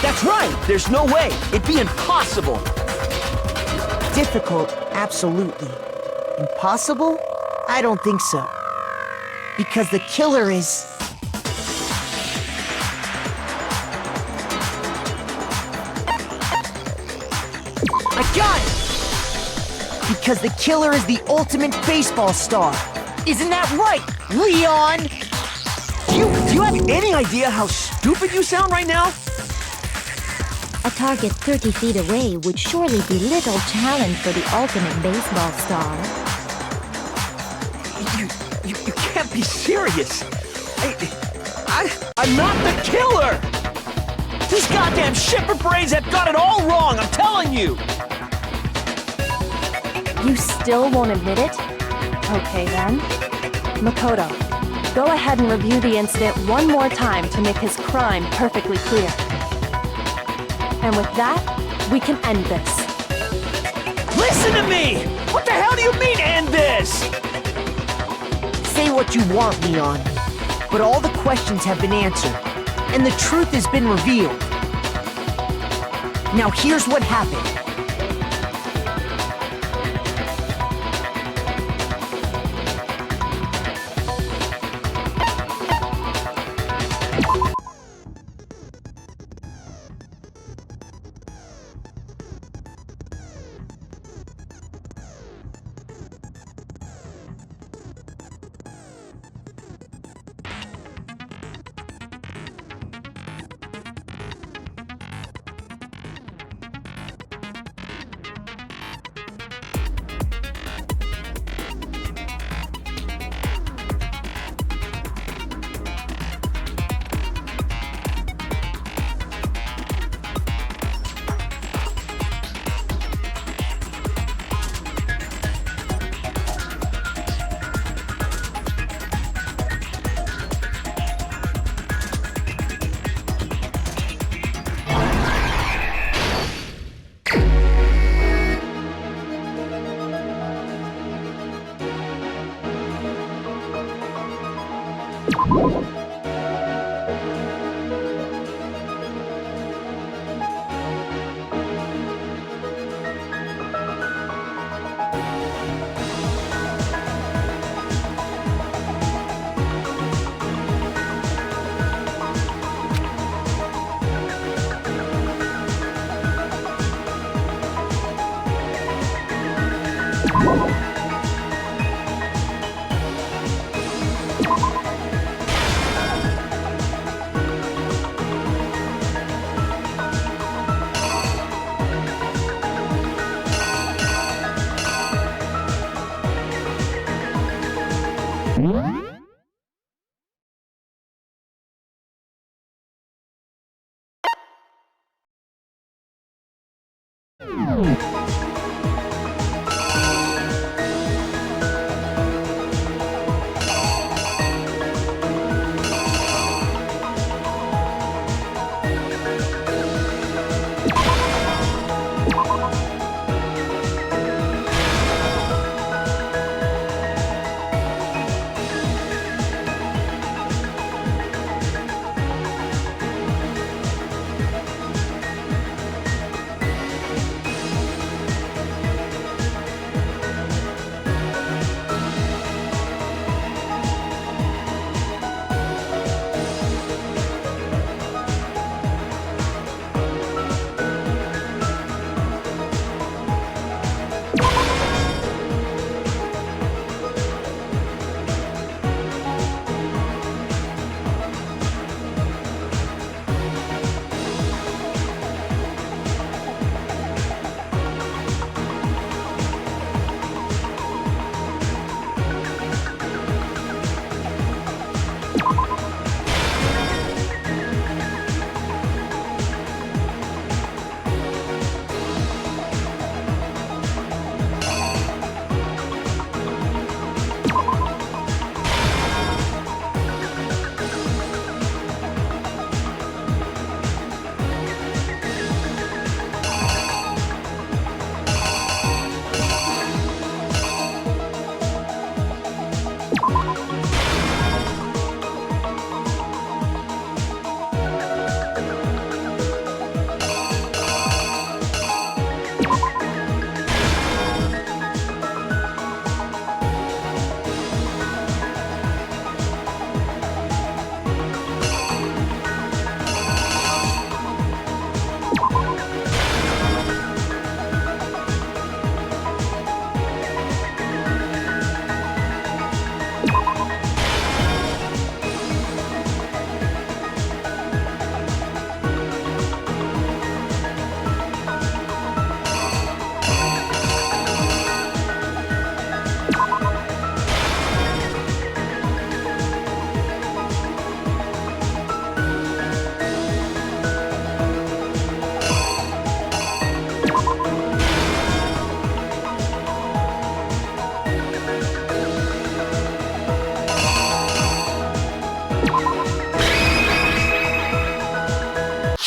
That's right! There's no way! It'd be impossible! Difficult, absolutely. Impossible? I don't think so. Because the killer is... I got it! Because the killer is the ultimate baseball star. Isn't that right, Leon? Do you have any idea how stupid you sound right now? A target 30 feet away would surely be little challenge for the ultimate baseball star. You can't be serious. I'm not the killer! These goddamn shepherd brains have got it all wrong, I'm telling you! You still won't admit it? Okay then. Makoto, go ahead and review the incident one more time to make his crime perfectly clear. And with that, we can end this. Listen to me! What the hell do you mean, end this? Say what you want, Leon. But all the questions have been answered, and the truth has been revealed. Now here's what happened.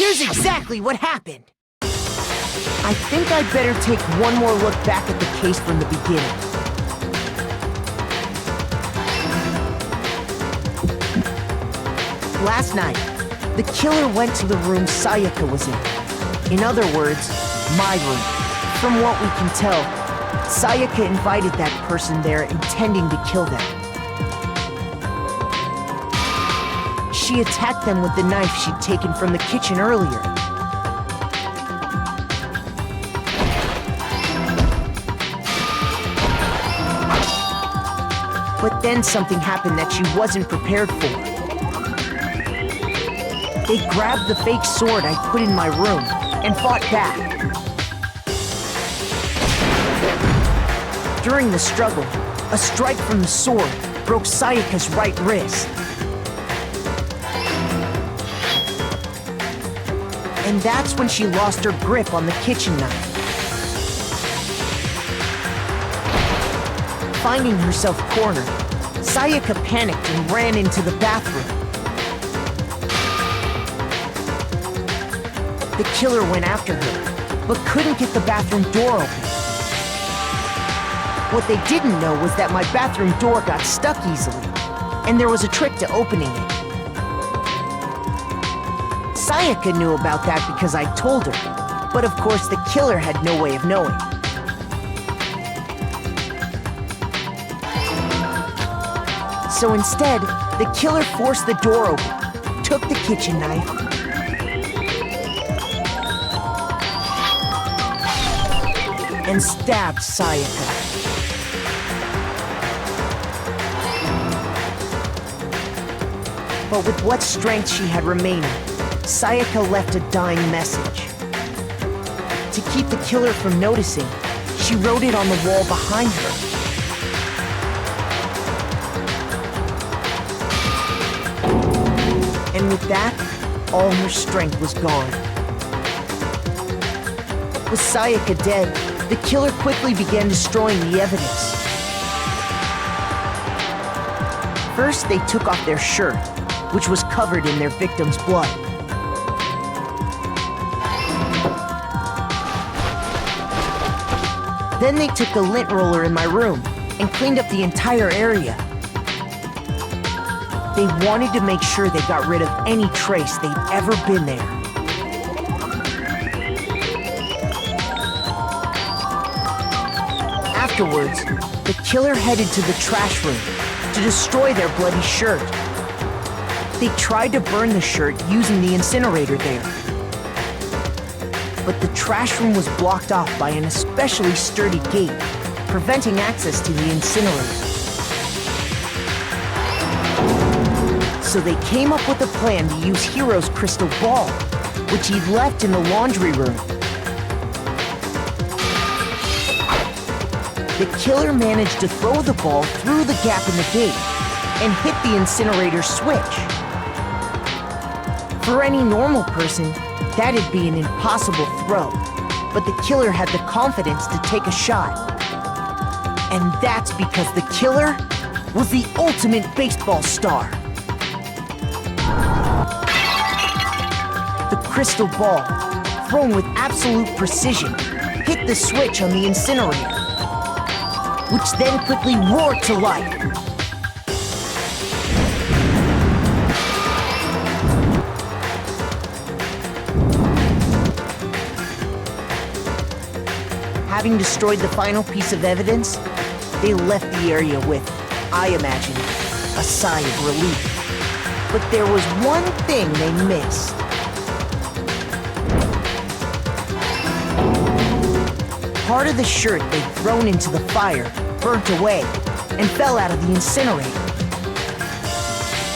Here's exactly what happened. I think I'd better take one more look back at the case from the beginning. Last night, the killer went to the room Sayaka was in. In other words, my room. From what we can tell, Sayaka invited that person there intending to kill them. She attacked them with the knife she'd taken from the kitchen earlier. But then something happened that she wasn't prepared for. They grabbed the fake sword I put in my room and fought back. During the struggle, a strike from the sword broke Sayaka's right wrist. And that's when she lost her grip on the kitchen knife. Finding herself cornered, Sayaka panicked and ran into the bathroom. The killer went after her, but couldn't get the bathroom door open. What they didn't know was that my bathroom door got stuck easily, and there was a trick to opening it. Sayaka knew about that because I told her, but of course the killer had no way of knowing. So instead, the killer forced the door open, took the kitchen knife, and stabbed Sayaka. But with what strength she had remaining, Sayaka left a dying message. To keep the killer from noticing, she wrote it on the wall behind her. And with that, all her strength was gone. With Sayaka dead, the killer quickly began destroying the evidence. First, they took off their shirt, which was covered in their victim's blood. Then they took the lint roller in my room and cleaned up the entire area. They wanted to make sure they got rid of any trace they'd ever been there. Afterwards, the killer headed to the trash room to destroy their bloody shirt. They tried to burn the shirt using the incinerator there. But the trash room was blocked off by an especially sturdy gate, preventing access to the incinerator. So they came up with a plan to use Hiro's crystal ball, which he'd left in the laundry room. The killer managed to throw the ball through the gap in the gate and hit the incinerator switch. For any normal person, that'd be an impossible throw, but the killer had the confidence to take a shot. And that's because the killer was the ultimate baseball star. The crystal ball, thrown with absolute precision, hit the switch on the incinerator, which then quickly roared to life. Having destroyed the final piece of evidence, they left the area with, I imagine, a sigh of relief. But there was one thing they missed. Part of the shirt they'd thrown into the fire burnt away and fell out of the incinerator.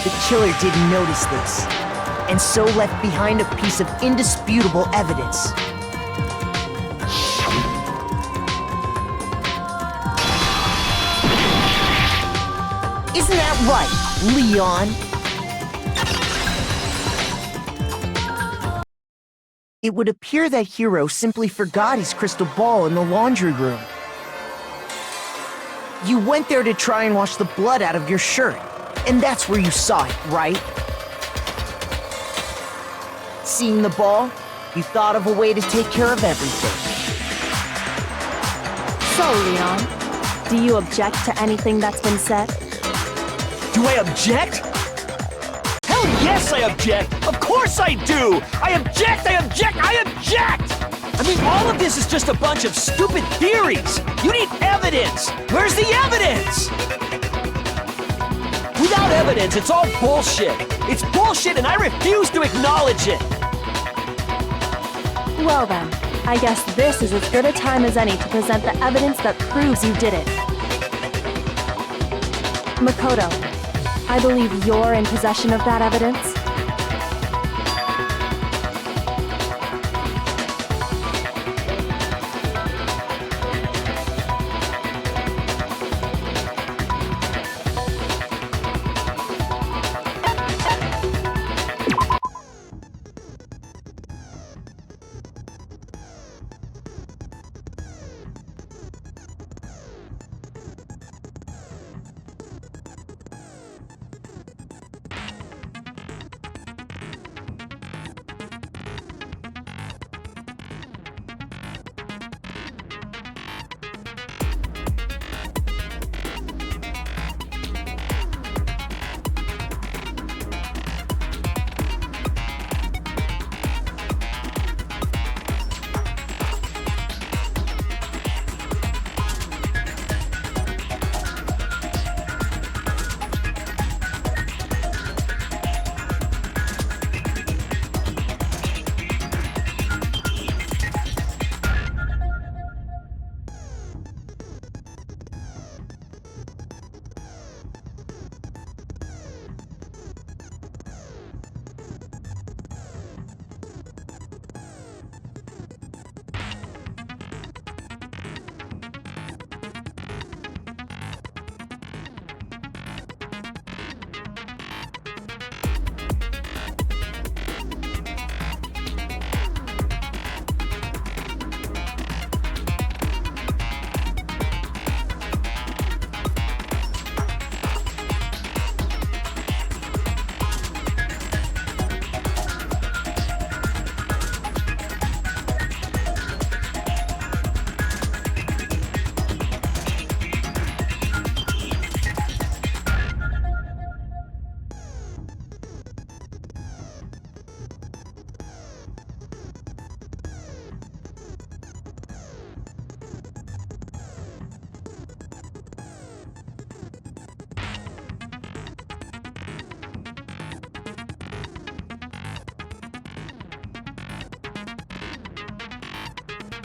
The killer didn't notice this, and so left behind a piece of indisputable evidence. Isn't that right, Leon? It would appear that Hiro simply forgot his crystal ball in the laundry room. You went there to try and wash the blood out of your shirt, and that's where you saw it, right? Seeing the ball, you thought of a way to take care of everything. So, Leon, do you object to anything that's been said? Do I object? Hell yes, I object! Of course I do! I object! I mean, all of this is just a bunch of stupid theories! You need evidence! Where's the evidence? Without evidence, it's all bullshit! It's bullshit and I refuse to acknowledge it! Well then, I guess this is as good a time as any to present the evidence that proves you did it. Makoto, I believe you're in possession of that evidence.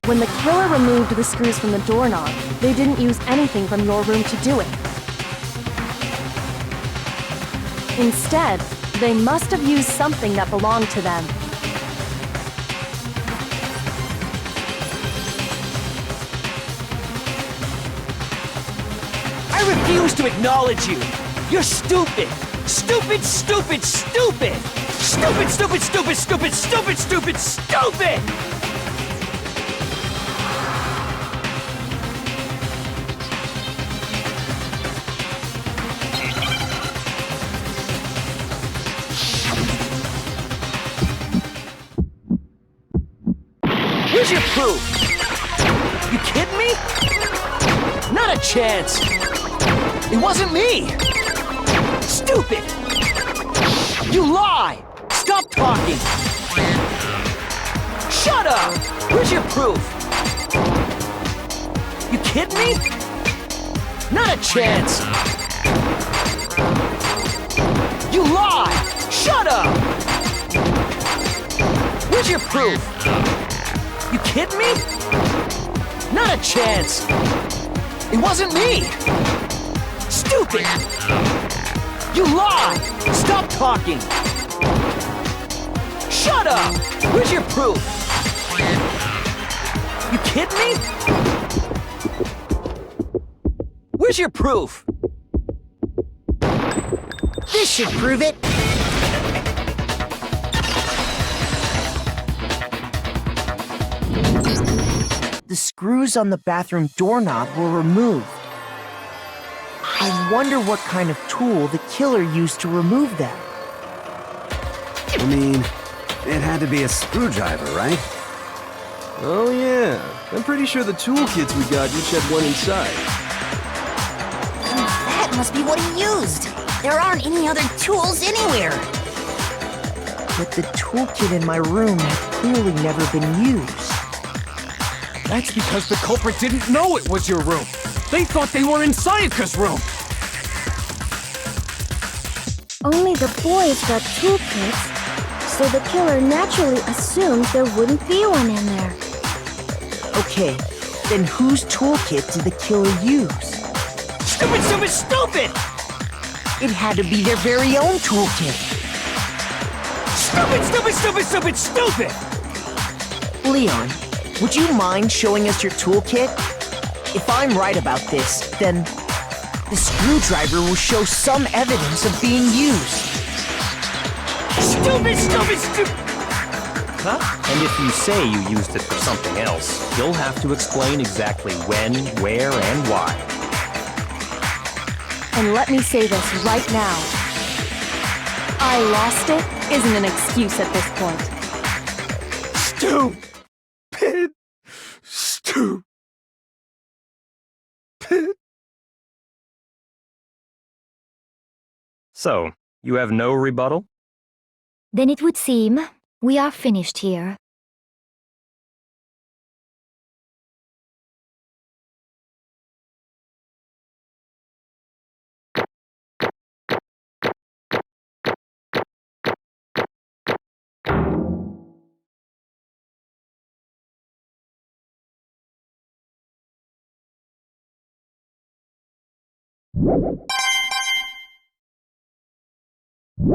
When the killer removed the screws from the doorknob, they didn't use anything from your room to do it. Instead, they must have used something that belonged to them. I refuse to acknowledge you! You're stupid! Stupid, stupid, stupid! Stupid, stupid, stupid, stupid, stupid, stupid, stupid! Where's your proof? You kidding me? Not a chance! It wasn't me! Stupid! You lie! Stop talking! Shut up! Where's your proof? You kidding me? Not a chance! You lie! Shut up! Where's your proof? You kidding me? Not a chance! It wasn't me! Stupid! You lie! Stop talking! Shut up! Where's your proof? You kidding me? Where's your proof? This should prove it. The screws on the bathroom doorknob were removed. I wonder what kind of tool the killer used to remove them. I mean, It had to be a screwdriver, right? Oh yeah, I'm pretty sure the toolkits we got each had one inside. That must be what he used. There aren't any other tools anywhere. But the toolkit in my room had clearly never been used. That's because the culprit didn't know it was your room. They thought they were in Sayaka's room. Only the boys got toolkits, so the killer naturally assumed there wouldn't be one in there. Okay, then whose toolkit did the killer use? Stupid, stupid, stupid! It had to be their very own toolkit. Stupid, stupid, stupid, stupid, stupid! Leon, would you mind showing us your toolkit? If I'm right about this, then the screwdriver will show some evidence of being used. Stupid, stupid, stupid! Huh? And if you say you used it for something else, you'll have to explain exactly when, where, and why. And let me say this right now. I lost it isn't an excuse at this point. Stupid. Stupid. So, you have no rebuttal? Then it would seem we are finished here.